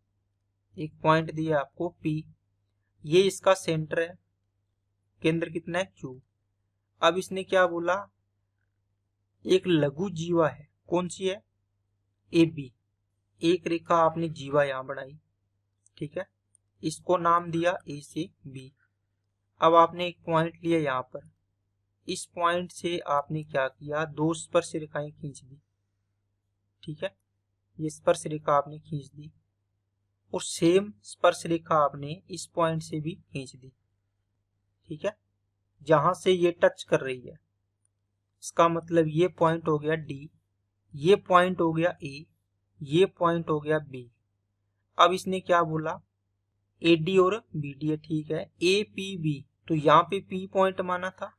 एक पॉइंट दिया आपको P। ये इसका सेंटर है, केंद्र कितना है? Q। अब इसने क्या बोला? एक लघु जीवा है, कौन सी है? AB। एक रेखा आपने जीवा यहां बनाई, ठीक है, इसको नाम दिया A से B। अब आपने एक पॉइंट लिया यहां पर, इस पॉइंट से आपने क्या किया? दो स्पर्श रेखाएं खींच दी, ठीक है, ये स्पर्श रेखा आपने खींच दी और सेम स्पर्श रेखा आपने इस पॉइंट से भी खींच दी, ठीक है, जहां से ये टच कर रही है। इसका मतलब ये पॉइंट हो गया D, ये पॉइंट हो गया A, ये पॉइंट हो गया B। अब इसने क्या बोला? AD और BD है, ठीक है। APB तो यहाँ पे P पॉइंट माना था,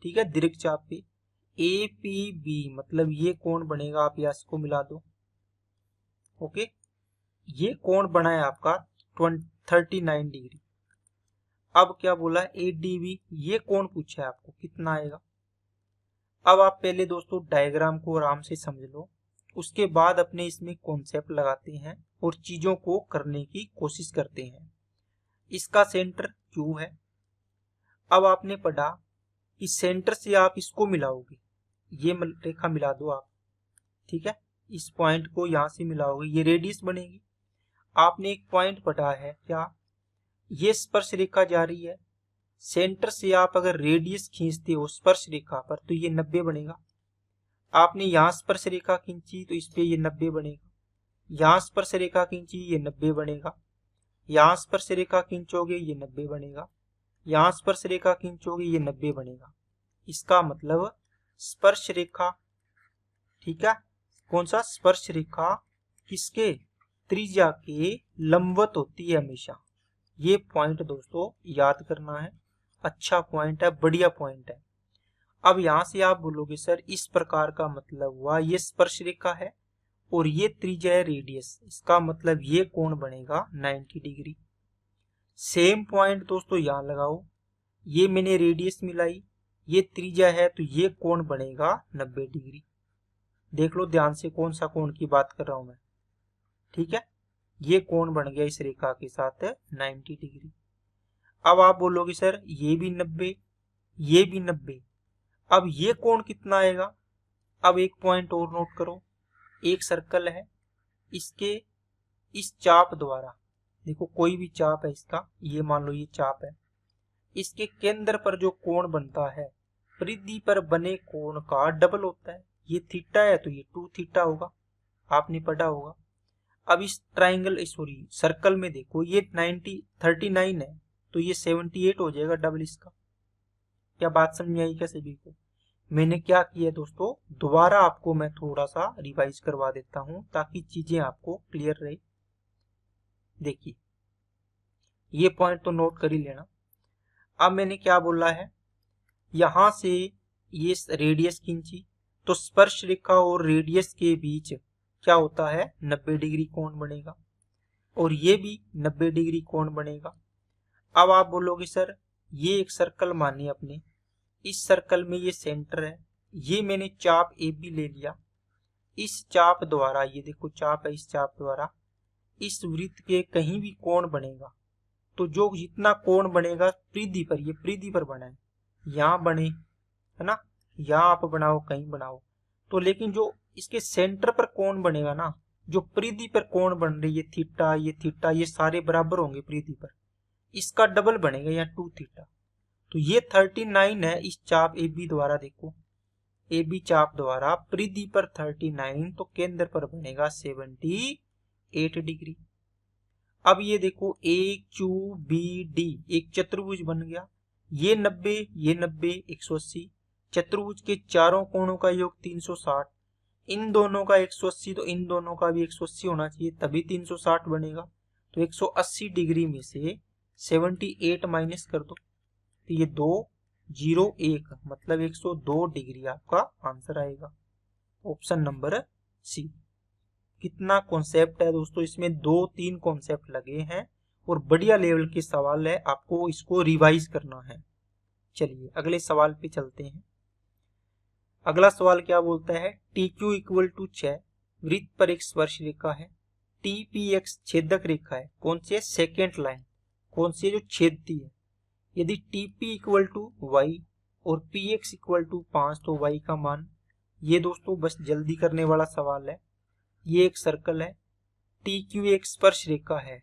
ठीक है, दीर्घ चाप पे। APB मतलब ये कोण बनेगा, आप यहाँ इसको मिला दो। ओके, ये कोण बना है आपका 39 डिग्री। अब क्या बोला? ADB ये कोण पूछा है आपको, कितना आएगा? अब आप पहले दोस्तों डायग्राम को आराम से समझ लो, उसके बाद अपने इसमें कॉन्सेप्ट लगाते हैं और चीजों को करने की कोशिश करते हैं। इसका सेंटर Q है। अब आपने पढ़ा कि सेंटर से आप इसको मिलाओगे, ये रेखा मिला दो आप, ठीक है, इस पॉइंट को यहाँ से मिलाओगे, ये रेडियस बनेगी। आपने एक पॉइंट पढ़ा है क्या, ये स्पर्श रेखा जा रही है, सेंटर से आप अगर रेडियस खींचते हो स्पर्श रेखा पर तो ये 90 बनेगा। आपने यहाँ स्पर्श रेखा खींची तो इस पे ये 90 बनेगा, यहाँ स्पर्श रेखा खींची ये 90 बनेगा, यहाँ स्पर्श रेखा खींचोगे ये 90 बनेगा, यहाँ स्पर्श रेखा खींचोगे ये 90 बनेगा। इसका मतलब स्पर्श रेखा, ठीक है, कौन सा, स्पर्श रेखा किसके, त्रिज्या के लंबवत होती है हमेशा। ये पॉइंट दोस्तों याद करना है, अच्छा पॉइंट है, बढ़िया पॉइंट है। अब यहां से आप बोलोगे सर इस प्रकार का मतलब हुआ ये स्पर्श रेखा है और ये त्रिज्या है रेडियस, इसका मतलब ये कोण बनेगा 90 डिग्री। सेम पॉइंट दोस्तों यहां लगाओ, ये मैंने रेडियस मिलाई, ये त्रिज्या है तो ये कोण बनेगा 90 डिग्री। देख लो ध्यान से कौन सा कोण की बात कर रहा हूं मैं, ठीक है, ये कोण बन गया इस रेखा के साथ 90 डिग्री। अब आप बोलोगे सर ये भी 90, ये भी 90, अब ये कोण कितना आएगा। अब एक पॉइंट और नोट करो, एक सर्कल है, इसके इस चाप द्वारा, देखो कोई भी चाप है इसका, ये मान लो ये चाप है, इसके केंद्र पर जो कोण बनता है परिधि पर बने कोण का डबल होता है। ये थीटा है तो ये 2 थीटा होगा, आपने पढ़ा होगा। अब इस ट्राइंगल सॉरी सर्कल में देखो ये 39 है तो ये 78 हो जाएगा डबल इसका। क्या बात समझ आई क्या सभी को। मैंने क्या किया दोस्तों, दोबारा आपको मैं थोड़ा सा रिवाइज करवा देता हूं ताकि चीजें आपको क्लियर रहे। देखिए ये पॉइंट तो नोट कर ही लेना। अब मैंने क्या बोला है, यहां से ये रेडियस खींची तो स्पर्श रेखा और रेडियस के बीच क्या होता है 90 डिग्री कोण बनेगा और ये भी 90 डिग्री कोण बनेगा। अब आप बोलोगे सर ये एक सर्कल मानिए अपने, इस सर्कल में ये सेंटर है, ये मैंने चाप ए बी ले लिया, इस चाप द्वारा, ये देखो चाप है, इस चाप द्वारा इस वृत्त के कहीं भी कोण बनेगा तो जो जितना कोण बनेगा परिधि पर, ये परिधि पर बना है, यहाँ बने है ना, यहाँ आप बनाओ कहीं बनाओ तो, लेकिन जो इसके सेंटर पर कोण बनेगा ना, जो परिधि पर कोण बन रही है थीटा, ये सारे बराबर होंगे परिधि पर, इसका डबल बनेगा या 2 थीटा। तो ये 39 है इस चाप ए बी द्वारा, देखो ए बी चाप द्वारा परिधि पर 39 तो केंद्र पर बनेगा 78 डिग्री। अब ये देखो ए क्यू बी डी एक चतुर्भुज बन गया, ये 90 ये 90 180, चतुर्भुज के चारों कोणों का योग 360, इन दोनों का 180 तो इन दोनों का भी 180 होना चाहिए तभी 360 बनेगा। तो 180 डिग्री में से 78 माइनस कर दो तो ये 201 मतलब 102 डिग्री आपका आंसर आएगा, ऑप्शन नंबर सी। कितना कॉन्सेप्ट है दोस्तों, इसमें 2-3 कॉन्सेप्ट लगे हैं और बढ़िया लेवल के सवाल है, आपको इसको रिवाइज करना है। चलिए अगले सवाल पे चलते हैं। अगला सवाल क्या बोलता है, टी क्यू इक्वल टू 6 वृत्त पर एक स्पर्श रेखा है, टी पी एक्स छेदक रेखा है, कौन सी है, सेकेंड लाइन, कौन सी है जो छेदती है। यदि T P equal to Y और पी एक्स इक्वल टू 5 तो वाई का मान, ये दोस्तों बस जल्दी करने वाला सवाल है। ये एक सर्कल है, टी क्यू एक स्पर्श रेखा है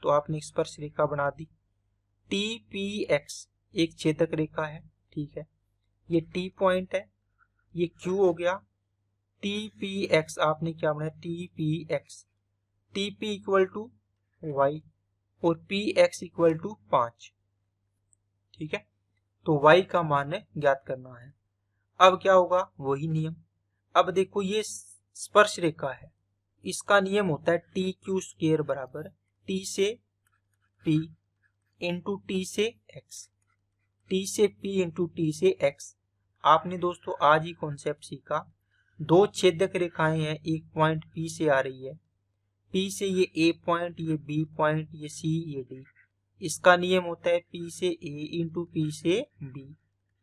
तो आपने स्पर्श रेखा बना दी, टी पी एक्स एक छेदक रेखा है, ठीक है, ये टी पॉइंट है, ये क्यू हो गया, टी पी एक्स आपने क्या बनाया, T P X, T P equal to Y और पी एक्स इक्वल टू 5, ठीक है, तो वाई का मान ज्ञात करना है। अब क्या होगा, वही नियम। अब देखो ये स्पर्श रेखा है, इसका नियम होता है टी क्यू स्क्वायर बराबर टी से पी इंटू टी से एक्स, टी से पी इंटू टी से एक्स। आपने दोस्तों आज ही कॉन्सेप्ट सीखा, दो छेदक रेखाएं हैं, एक पॉइंट पी से आ रही है, पी से ये ए पॉइंट, ये बी पॉइंट, ये सी, ये डी, इसका नियम होता है पी से ए इंटू पी से बी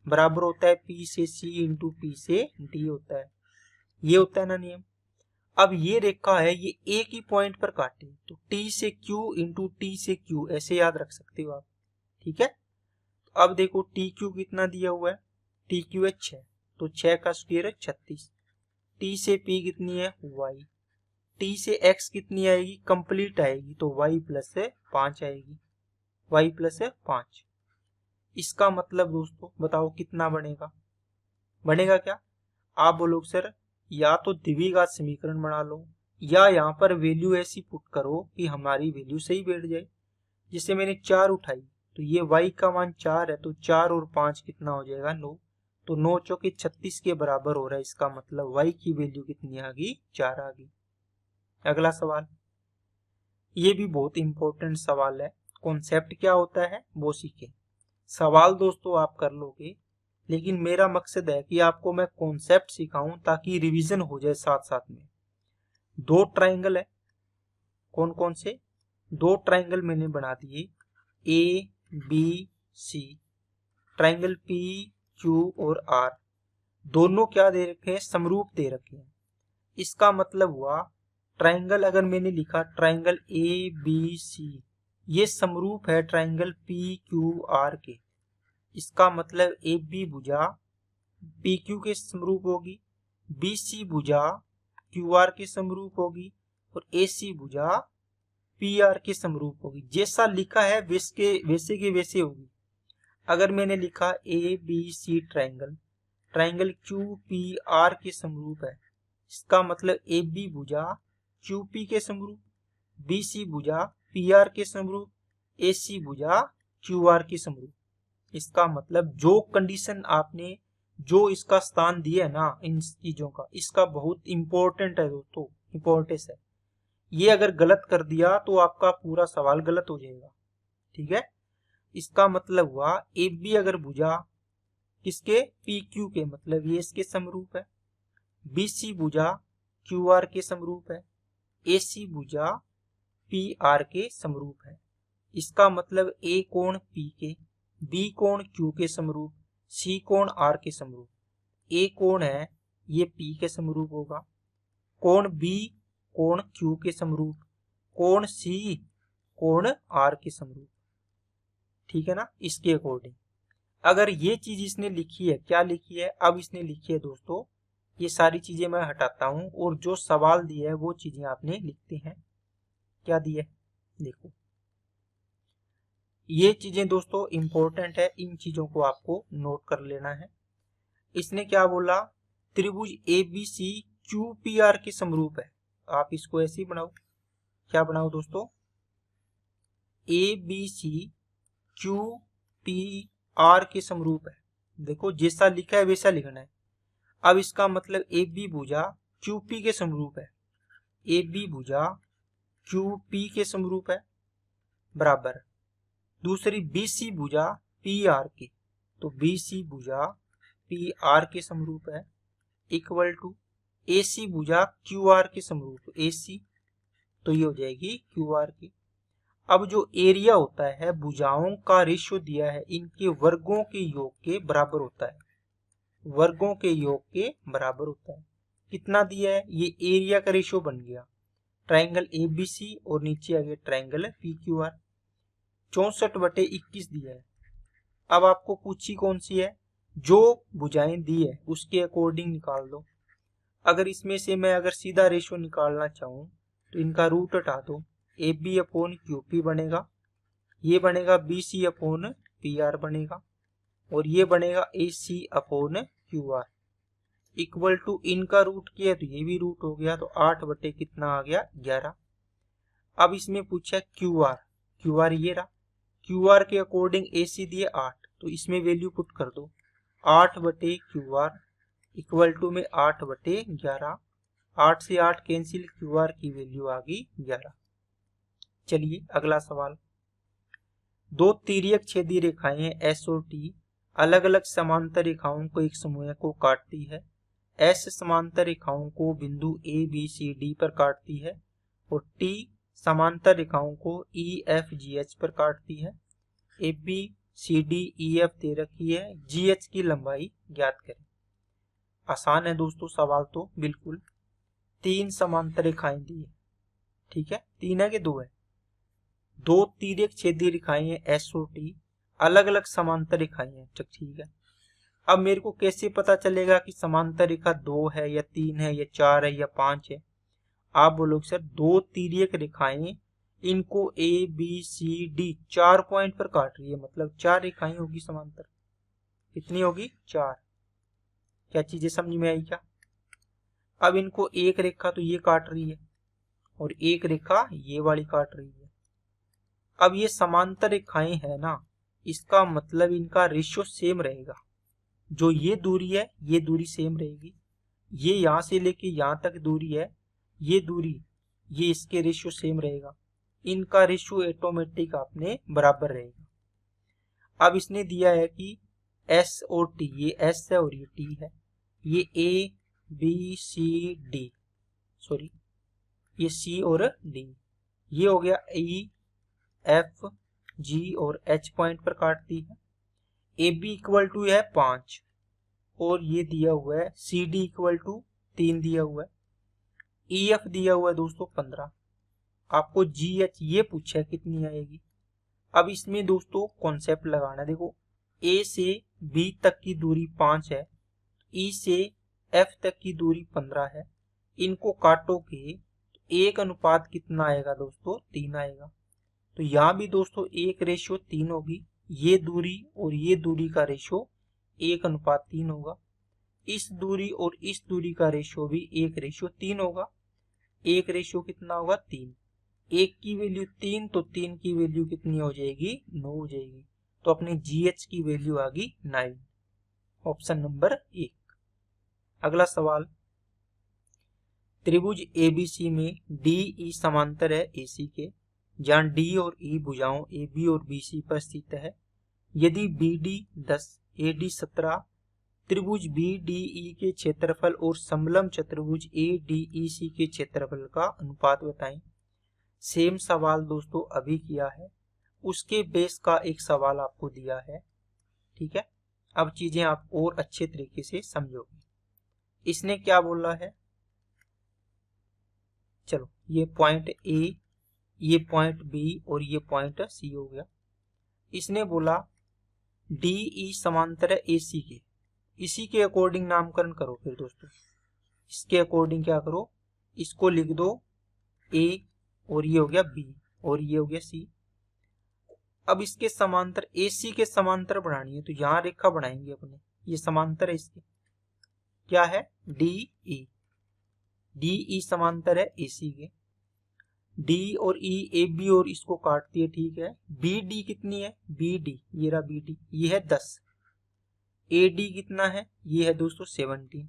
बराबर होता है पी से सी इंटू पी से डी होता है, ये होता है ना नियम। अब ये रेखा है, ये एक ही पॉइंट पर काटे तो टी से क्यू इंटू टी से क्यू ऐसे याद रख सकते हो आप, ठीक है। तो अब देखो टी क्यू कितना दिया हुआ है, टी क्यू है 6 तो 6 का स्क्वायर है 36, t से p कितनी है y, t से x कितनी आएगी कंप्लीट आएगी, तो y प्लस 5 आएगी, y प्लस 5। इसका मतलब दोस्तों बताओ कितना बनेगा, बनेगा क्या? आप बोलोगे सर या तो द्विघात समीकरण बना लो या यहाँ पर वैल्यू ऐसी पुट करो कि हमारी वैल्यू सही बैठ जाए। जैसे मैंने 4 उठाई तो ये y का मान 4 है, तो 4 और 5 कितना हो जाएगा 9, तो 9 चौके 36 के बराबर हो रहा है। इसका मतलब y की वैल्यू कितनी आ गई 4 आ गई। अगला सवाल, ये भी बहुत इंपॉर्टेंट सवाल है, कॉन्सेप्ट क्या होता है वो सीखे। सवाल दोस्तों आप कर लोगे, लेकिन मेरा मकसद है कि आपको मैं कॉन्सेप्ट सिखाऊं ताकि रिवीजन हो जाए साथ साथ में। दो ट्राइंगल है, कौन कौन से? दो ट्राइंगल मैंने बना दिए A B C, triangle P Q और आर, दोनों क्या दे रखे हैं समरूप दे रखे हैं। इसका मतलब हुआ ट्राइंगल अगर मैंने लिखा ट्राइंगल ए बी सी, ये समरूप है ट्राइंगल पी क्यू आर के। इसका मतलब ए बी भुजा पी क्यू के समरूप होगी, बी सी भुजा क्यू आर के समरूप होगी और ए सी भुजा पी आर के समरूप होगी। जैसा लिखा है वैसे के वैसे होगी। अगर मैंने लिखा A B C triangle, triangle Q P R के समरूप है, इसका मतलब ए बी भुजा क्यू पी के समरूप, बी सी भुजा पी आर के समरूप, ए सी भुजा क्यू आर के समरूप। इसका मतलब जो कंडीशन आपने जो इसका स्थान दिया है ना इन चीजों का, इसका बहुत इंपॉर्टेंट है दोस्तों, इंपॉर्टेंस है। ये अगर गलत कर दिया तो आपका पूरा सवाल गलत हो जाएगा, ठीक है। इसका मतलब हुआ ए बी अगर भुजा किसके पी क्यू के, मतलब ये इसके समरूप है, बी सी भुजा क्यू आर के समरूप है, ए सी भुजा पी आर के समरूप है। इसका मतलब ए कोण पी के, बी कोण क्यू के समरूप, सी कोण आर के समरूप। ए कोण है ये पी के समरूप होगा, कोण बी कोण क्यू के समरूप, कोण सी कोण आर के समरूप, ठीक है ना। इसके अकॉर्डिंग अगर ये चीज इसने लिखी है, क्या लिखी है, अब इसने लिखी है दोस्तों, ये सारी चीजें मैं हटाता हूं और जो सवाल दिया है वो चीजें आपने लिखते हैं। क्या दिया है देखो, ये चीजें दोस्तों इंपॉर्टेंट है, इन चीजों को आपको नोट कर लेना है। इसने क्या बोला, त्रिभुज A B C Q P R के समरूप है। आप इसको ऐसे ही बनाओ, क्या बनाओ दोस्तों, A B C Q P R के समरूप है। देखो जैसा लिखा है वैसा लिखना है। अब इसका मतलब ए बी भुजा क्यू पी के समरूप है, ए बी भुजा क्यू पी के समरूप है बराबर, दूसरी बी सी भुजा पी आर के, तो बी सी भुजा पी आर के समरूप है, इक्वल टू ए सी भुजा क्यू आर के समरूप, ए सी, तो ये हो जाएगी क्यू आर की। अब जो एरिया होता है भुजाओं का रेशियो दिया है, इनके वर्गों के योग के बराबर होता है, वर्गों के योग के बराबर होता है। कितना दिया है, ये एरिया का रेशियो बन गया ट्राइंगल ए बी सी और नीचे आ गया ट्राइंगल पी क्यू आर, 64/21 दिया है। अब आपको पूछी कौन सी है, जो भुजाएं दी है उसके अकॉर्डिंग निकाल दो। अगर इसमें से मैं अगर सीधा रेशियो निकालना चाहूं तो इनका रूट हटा दो, A B upon Q P बनेगा, ये बनेगा B C upon P R बनेगा, और ये बनेगा A C upon Q R, equal to इनका रूट किया तो ये भी रूट हो गया, तो 8 कितना आ गया 11। अब इसमें पूछा क्यू आर, क्यू आर ये रहा, क्यू आर के अकॉर्डिंग ए सी दिए 8, तो इसमें वैल्यू पुट कर दो, 8/क्यू आर इक्वल टू में 8/11, 8 से 8 कैंसिल, क्यू आर की वैल्यू आ गई 11। चलिए अगला सवाल, दो तिर्यक छेदी रेखाएं हैं एस और टी, अलग अलग समांतर रेखाओं को एक समूह को काटती है। एस समांतर रेखाओं को बिंदु ए बी सी डी पर काटती है और टी समांतर रेखाओं को ई एफ जी एच पर काटती है। A B C D E F दे रखी है, जी एच की लंबाई ज्ञात करें। आसान है दोस्तों सवाल तो बिल्कुल, तीन समांतर रेखाएं दी है, ठीक है, तीन है कि दो है, दो तिर्यक छेदी रेखाएं हैं एस और टी, अलग अलग समांतर रेखाएं हैं, ठीक है। अब मेरे को कैसे पता चलेगा कि समांतर रेखा 2 है या 3 है या 4 है या 5 है? आप बोलोगे सर दो तिर्यक रेखाएं इनको A B C D 4 point पर काट रही है, मतलब 4 रेखाएं होगी समांतर। कितनी होगी? 4। क्या चीजें समझ में आई क्या? अब इनको एक रेखा तो ये काट रही है और एक रेखा ये वाली काट रही है। अब ये समांतर रेखाएं है ना, इसका मतलब इनका रेशियो सेम रहेगा। जो ये दूरी है ये दूरी सेम रहेगी, ये यहां से लेके यहां तक दूरी है, ये दूरी, ये इसके रेशियो सेम रहेगा। इनका रेशियो ऑटोमेटिक आपने बराबर रहेगा। अब इसने दिया है कि एस और टी, ये एस है और ये टी है, ये A B C D, sorry ये सी और डी, ये हो गया ई एफ जी और एच पॉइंट पर काटती है। ए बी इक्वल टू है 5 और ये दिया हुआ है सी डी इक्वल टू 3 दिया हुआ है, ई एफ दिया हुआ है दोस्तों 15। आपको जी एच ये पूछा है कितनी आएगी। अब इसमें दोस्तों कॉन्सेप्ट लगाना, देखो ए से बी तक की दूरी 5 है, ई से एफ तक की दूरी 15 है, इनको काटोगे तो 1 अनुपात कितना आएगा दोस्तों? 3 आएगा। तो यहाँ भी दोस्तों 1:3 होगी, ये दूरी और ये दूरी का रेशियो 1:3 होगा। इस दूरी और इस दूरी का रेशियो भी 1:3 होगा। 1 कितना होगा? 3। 1 की वैल्यू 3 तो 3 की वैल्यू कितनी हो जाएगी? 9 हो जाएगी। तो अपने GH की वैल्यू आ गई 9, ऑप्शन नंबर 1। अगला सवाल, त्रिभुज ABC में DE समांतर है AC के, जहां D और E भुजाओं AB और BC पर स्थित है। यदि BD 10 AD 17 त्रिभुज BDE के क्षेत्रफल और समलंब चतुर्भुज ADEC के क्षेत्रफल का अनुपात बताएं। सेम सवाल दोस्तों अभी किया है, उसके बेस का एक सवाल आपको दिया है। ठीक है, अब चीजें आप और अच्छे तरीके से समझोगे। इसने क्या बोला है, चलो ये पॉइंट ए, ये पॉइंट बी और ये पॉइंट सी हो गया। इसने बोला DE समांतर है AC के, इसी के अकॉर्डिंग नामकरण करो। फिर दोस्तों इसके अकॉर्डिंग क्या करो, इसको लिख दो A और ये हो गया B और ये हो गया C। अब इसके समांतर AC के समांतर बढ़ानी है तो यहां रेखा बढ़ाएंगे अपने, ये समांतर है इसके, क्या है? DE। DE समांतर है AC के, D और E AB और इसको काटती है, ठीक है। BD कितनी है? BD, ये रहा BD, ये है 10। AD कितना है? ये है दोस्तों 17।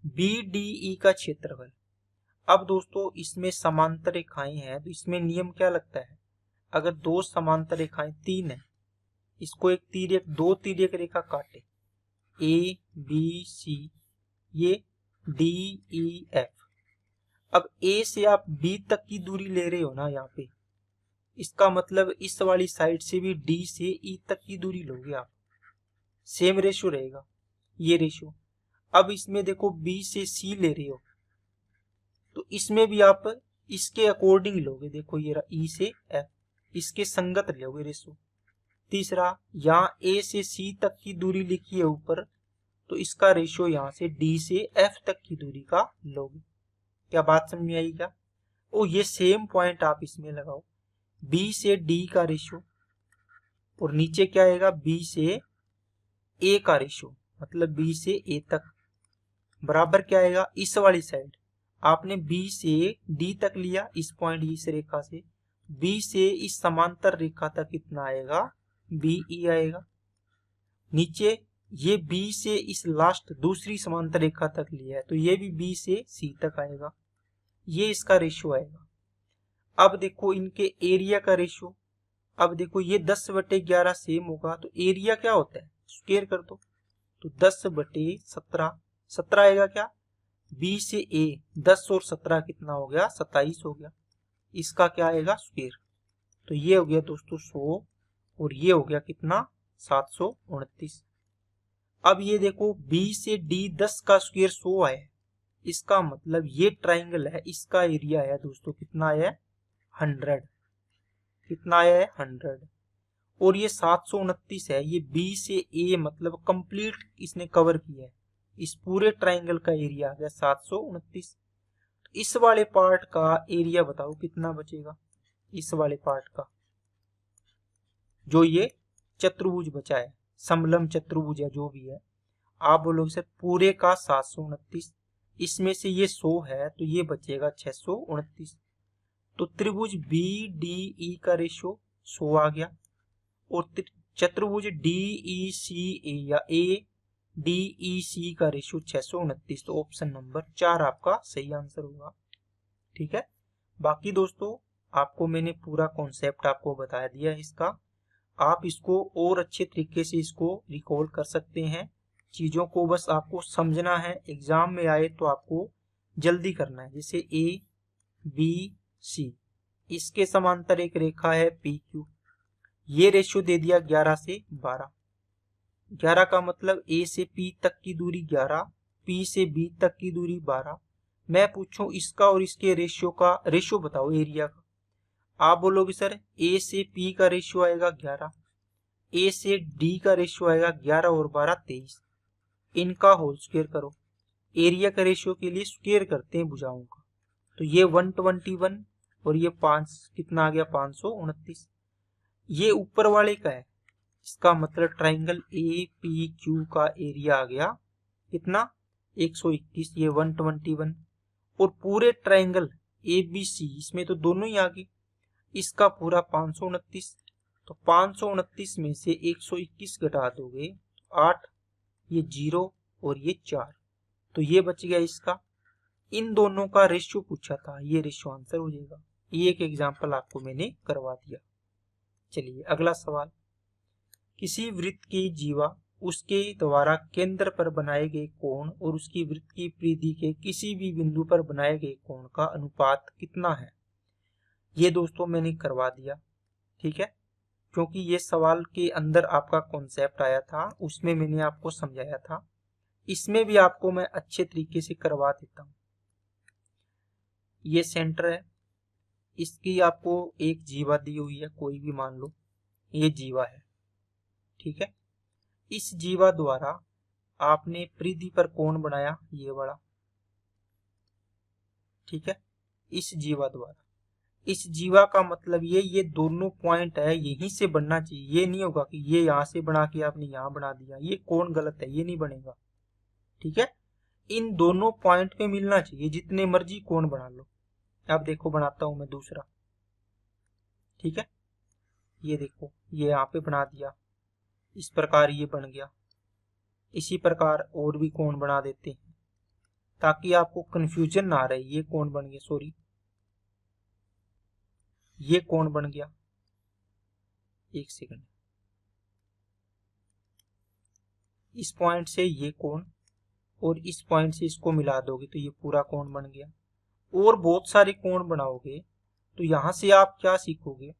BDE का क्षेत्रफल। अब दोस्तों इसमें समांतर रेखाएं हैं तो इसमें नियम क्या लगता है, अगर दो समांतर रेखाएं 3 है, इसको एक तिर्यक, दो तिर्यक रेखा काटे ABC, ये DEF। अब A से आप B तक की दूरी ले रहे हो ना यहाँ पे, इसका मतलब इस वाली साइड से भी D से E तक की दूरी लोगे आप, सेम रेशियो रहेगा ये रेशियो। अब इसमें देखो B से C ले रहे हो तो इसमें भी आप इसके अकॉर्डिंग लोगे, देखो ये रहा E से F, इसके संगत लोगे रेशियो। तीसरा, यहाँ A से C तक की दूरी लिखी है ऊपर, तो इसका रेशियो यहाँ से D से F तक की दूरी का लोगे। क्या बात समझ में आई क्या? ओ ये सेम पॉइंट आप इसमें लगाओ, B से D का रेशियो और नीचे क्या आएगा? B से A का रेशियो, मतलब B से A तक बराबर क्या आएगा? इस वाली साइड आपने B से D तक लिया, इस पॉइंट इस रेखा से, B से इस समांतर रेखा तक कितना आएगा? BE आएगा। नीचे ये B से इस लास्ट दूसरी समांतर रेखा तक लिया है तो ये भी B से C तक आएगा, ये इसका रेशियो आएगा। अब देखो इनके एरिया का रेशियो, अब देखो ये 10/11 सेम होगा तो एरिया क्या होता है? स्क्वायर कर दो, तो 10/17, 17 आएगा क्या? B से A 10 और 17 कितना हो गया? 27 हो गया, इसका क्या आएगा? स्क्वायर। तो ये हो गया दोस्तों 100 और ये हो गया कितना? 729। अब ये देखो B से D 10 का स्क्वायर 100 आया, इसका मतलब ये ट्राइंगल है, इसका एरिया है दोस्तों कितना आया है? 100। कितना आया है? 100। और ये 729 है, ये बी से ए मतलब कंप्लीट इसने कवर किया है, इस पूरे ट्राइंगल का एरिया आ गया 729। इस वाले पार्ट का एरिया बताओ कितना बचेगा, इस वाले पार्ट का जो ये चतुर्भुज बचा है, समलंब चतुर्भुज है जो भी है, आप बोलोगे सर पूरे का 729, इसमें से ये 100 है तो ये बचेगा 629। तो त्रिभुज बी डी ई का रेशियो 100 आ गया, और चतुर्भुज डी ई सी ए या ए डी ई सी का रेशियो 629। तो ऑप्शन नंबर 4 आपका सही आंसर होगा। ठीक है, बाकी दोस्तों आपको मैंने पूरा कॉन्सेप्ट आपको बता दिया है इसका, आप इसको और अच्छे तरीके से इसको रिकॉल कर सकते हैं। चीजों को बस आपको समझना है, एग्जाम में आए तो आपको जल्दी करना है। जैसे ए बी सी, इसके समांतर एक रेखा है पी क्यू, ये रेशियो दे दिया 11 से 12। 11 का मतलब ए से पी तक की दूरी 11, पी से बी तक की दूरी 12। मैं पूछूं इसका और इसके रेशियो का रेशियो बताओ एरिया का, आप बोलोगे सर ए से पी का रेशियो आएगा 11, ए से डी का रेशियो आएगा 11 और 12 23, इनका होल स्क्वायर करो। एरिया का रेशियो के लिए स्क्वायर करते हैं भुजाओं का, तो ये 121 और ये 5 कितना आ गया 529। ये ऊपर वाले का है, इसका मतलब ट्राइंगल ए पी क्यू का एरिया आ गया कितना 121, ये 121, और पूरे ट्राइंगल ए बी सी इसमें तो दोनों ही आ गए, इसका पूरा 529। तो 529 में से 121 घटा दोगे तो 8, ये 0 और ये 4, तो ये बच गया इसका। इन दोनों का रेशियो पूछा था, ये रेशियो आंसर हो जाएगा। ये एक एग्जांपल आपको मैंने करवा दिया। चलिए अगला सवाल, किसी वृत्त की जीवा उसके द्वारा केंद्र पर बनाए गए कोण और उसकी वृत्त की परिधि के किसी भी बिंदु पर बनाए गए कोण का अनुपात कितना है। ये दोस्तों मैंने करवा दिया, ठीक है, क्योंकि ये सवाल के अंदर आपका कॉन्सेप्ट आया था, उसमें मैंने आपको समझाया था। इसमें भी आपको मैं अच्छे तरीके से करवा देता हूं। ये सेंटर है, इसकी आपको एक जीवा दी हुई है, कोई भी मान लो ये जीवा है, ठीक है। इस जीवा द्वारा आपने परिधि पर कोण बनाया ये वाला, ठीक है। इस जीवा द्वारा, इस जीवा का मतलब ये दोनों पॉइंट है यहीं से बनना चाहिए, ये नहीं होगा कि ये यहां से बना के आपने यहां बना दिया, ये कोण गलत है, ये नहीं बनेगा, ठीक है। इन दोनों पॉइंट पे मिलना चाहिए, जितने मर्जी कोण बना लो। अब देखो बनाता हूं मैं दूसरा, ठीक है, ये देखो ये यहाँ पे बना दिया, इस प्रकार ये बन गया। इसी प्रकार और भी कोण बना देते हैं ताकि आपको कंफ्यूजन ना रहे। ये कोण बन गया, सॉरी ये कोण बन गया, एक सेकंड, इस पॉइंट से ये कोण और इस पॉइंट से इसको मिला दोगे तो ये पूरा कोण बन गया। और बहुत सारे कोण बनाओगे तो यहां से आप क्या सीखोगे,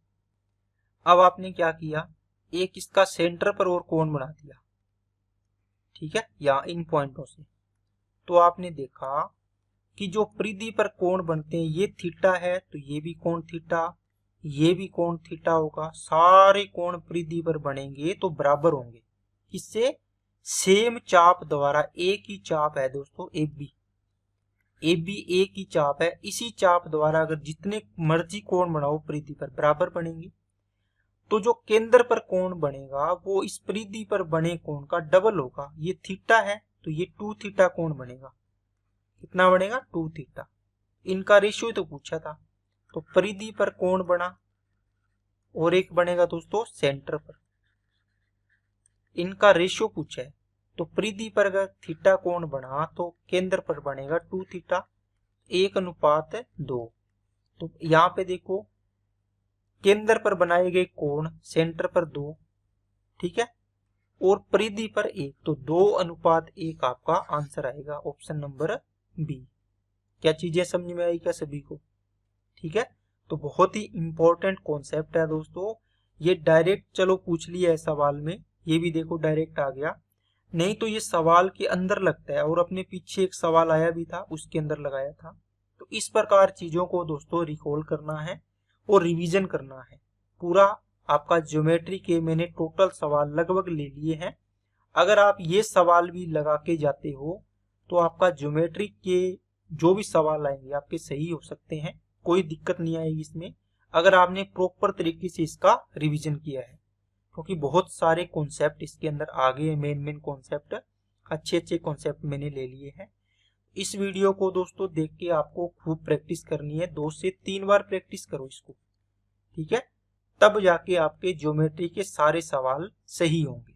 अब आपने क्या किया, एक इसका सेंटर पर और कोण बना दिया, ठीक है, या इन पॉइंटों से, तो आपने देखा कि जो परिधि पर कोण बनते हैं ये थीटा है, तो ये भी कोण थीटा, ये भी कोण थीटा होगा। सारे कोण परिधि पर बनेंगे तो बराबर होंगे, किससे, सेम चाप द्वारा। एक ही चाप है दोस्तों AB, AB एक ही चाप है, इसी चाप द्वारा अगर जितने मर्जी कोण बनाओ परिधि पर बराबर बनेंगे। तो जो केंद्र पर कोण बनेगा वो इस परिधि पर बने कोण का डबल होगा। ये थीटा है तो ये 2 थीटा कोण बनेगा, कितना बनेगा 2 थीटा। इनका रेशियो तो पूछा था, तो परिधि पर कोण बना और एक बनेगा दोस्तों सेंटर पर, इनका रेशियो पूछा है। तो परिधि पर अगर थीटा कोण बना तो केंद्र पर बनेगा 2 थीटा, 1:2। तो यहाँ पे देखो केंद्र पर बनाए गए कोण सेंटर पर 2, ठीक है, और परिधि पर 1, तो 2:1 आपका आंसर आएगा, ऑप्शन नंबर बी। क्या चीजें समझ में आई क्या सभी को, ठीक है। तो बहुत ही इंपॉर्टेंट कॉन्सेप्ट है दोस्तों, ये डायरेक्ट चलो पूछ लिया है सवाल में, ये भी देखो डायरेक्ट आ गया, नहीं तो ये सवाल के अंदर लगता है, और अपने पीछे एक सवाल आया भी था उसके अंदर लगाया था। तो इस प्रकार चीजों को दोस्तों रिकॉल करना है और रिवीजन करना है, पूरा आपका ज्योमेट्री के मैंने टोटल सवाल लगभग ले लिए हैं। अगर आप ये सवाल भी लगा के जाते हो तो आपका ज्योमेट्री के जो भी सवाल आएंगे आपके सही हो सकते हैं, कोई दिक्कत नहीं आएगी इसमें, अगर आपने प्रॉपर तरीके से इसका रिवीजन किया है, क्योंकि बहुत सारे कॉन्सेप्ट इसके अंदर आ गए हैं। मेन कॉन्सेप्ट, अच्छे कॉन्सेप्ट मैंने ले लिए हैं। इस वीडियो को दोस्तों देख के आपको खूब प्रैक्टिस करनी है, 2 से 3 बार प्रैक्टिस करो इसको, ठीक है, तब जाके आपके ज्योमेट्री के सारे सवाल सही होंगे,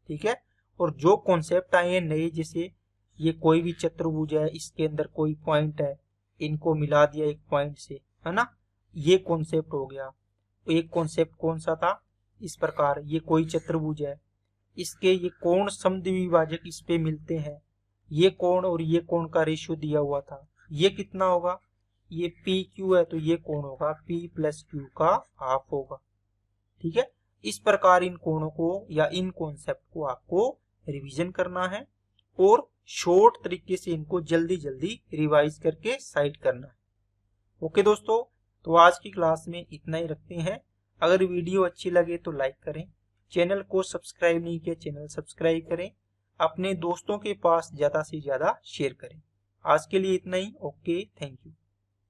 ठीक है। और जो कॉन्सेप्ट आए हैं नए, जैसे ये कोई भी चतुर्भुज है, इसके अंदर कोई पॉइंट है, इनको मिला दिया एक पॉइंट से, है ना, ये कॉन्सेप्ट हो गया। एक कॉन्सेप्ट कौन सा था, इस प्रकार ये कोई चतुर्भुज है, इसके ये कोण समद्विभाजक इस पे मिलते हैं, ये कोण और ये कोण का रेशियो दिया हुआ था, ये कितना होगा, ये पी क्यू है तो ये कोण होगा पी प्लस क्यू का हाफ होगा, ठीक है। इस प्रकार इन कोणों को या इन कॉन्सेप्ट को आपको रिवीजन करना है और शॉर्ट तरीके से इनको जल्दी रिवाइज करके साइड करना है। ओके दोस्तों, तो आज की क्लास में इतना ही रखते हैं। अगर वीडियो अच्छी लगे तो लाइक करें, चैनल को सब्सक्राइब नहीं किया चैनल सब्सक्राइब करें, अपने दोस्तों के पास ज्यादा से ज्यादा शेयर करें। आज के लिए इतना ही। Okay, thank you.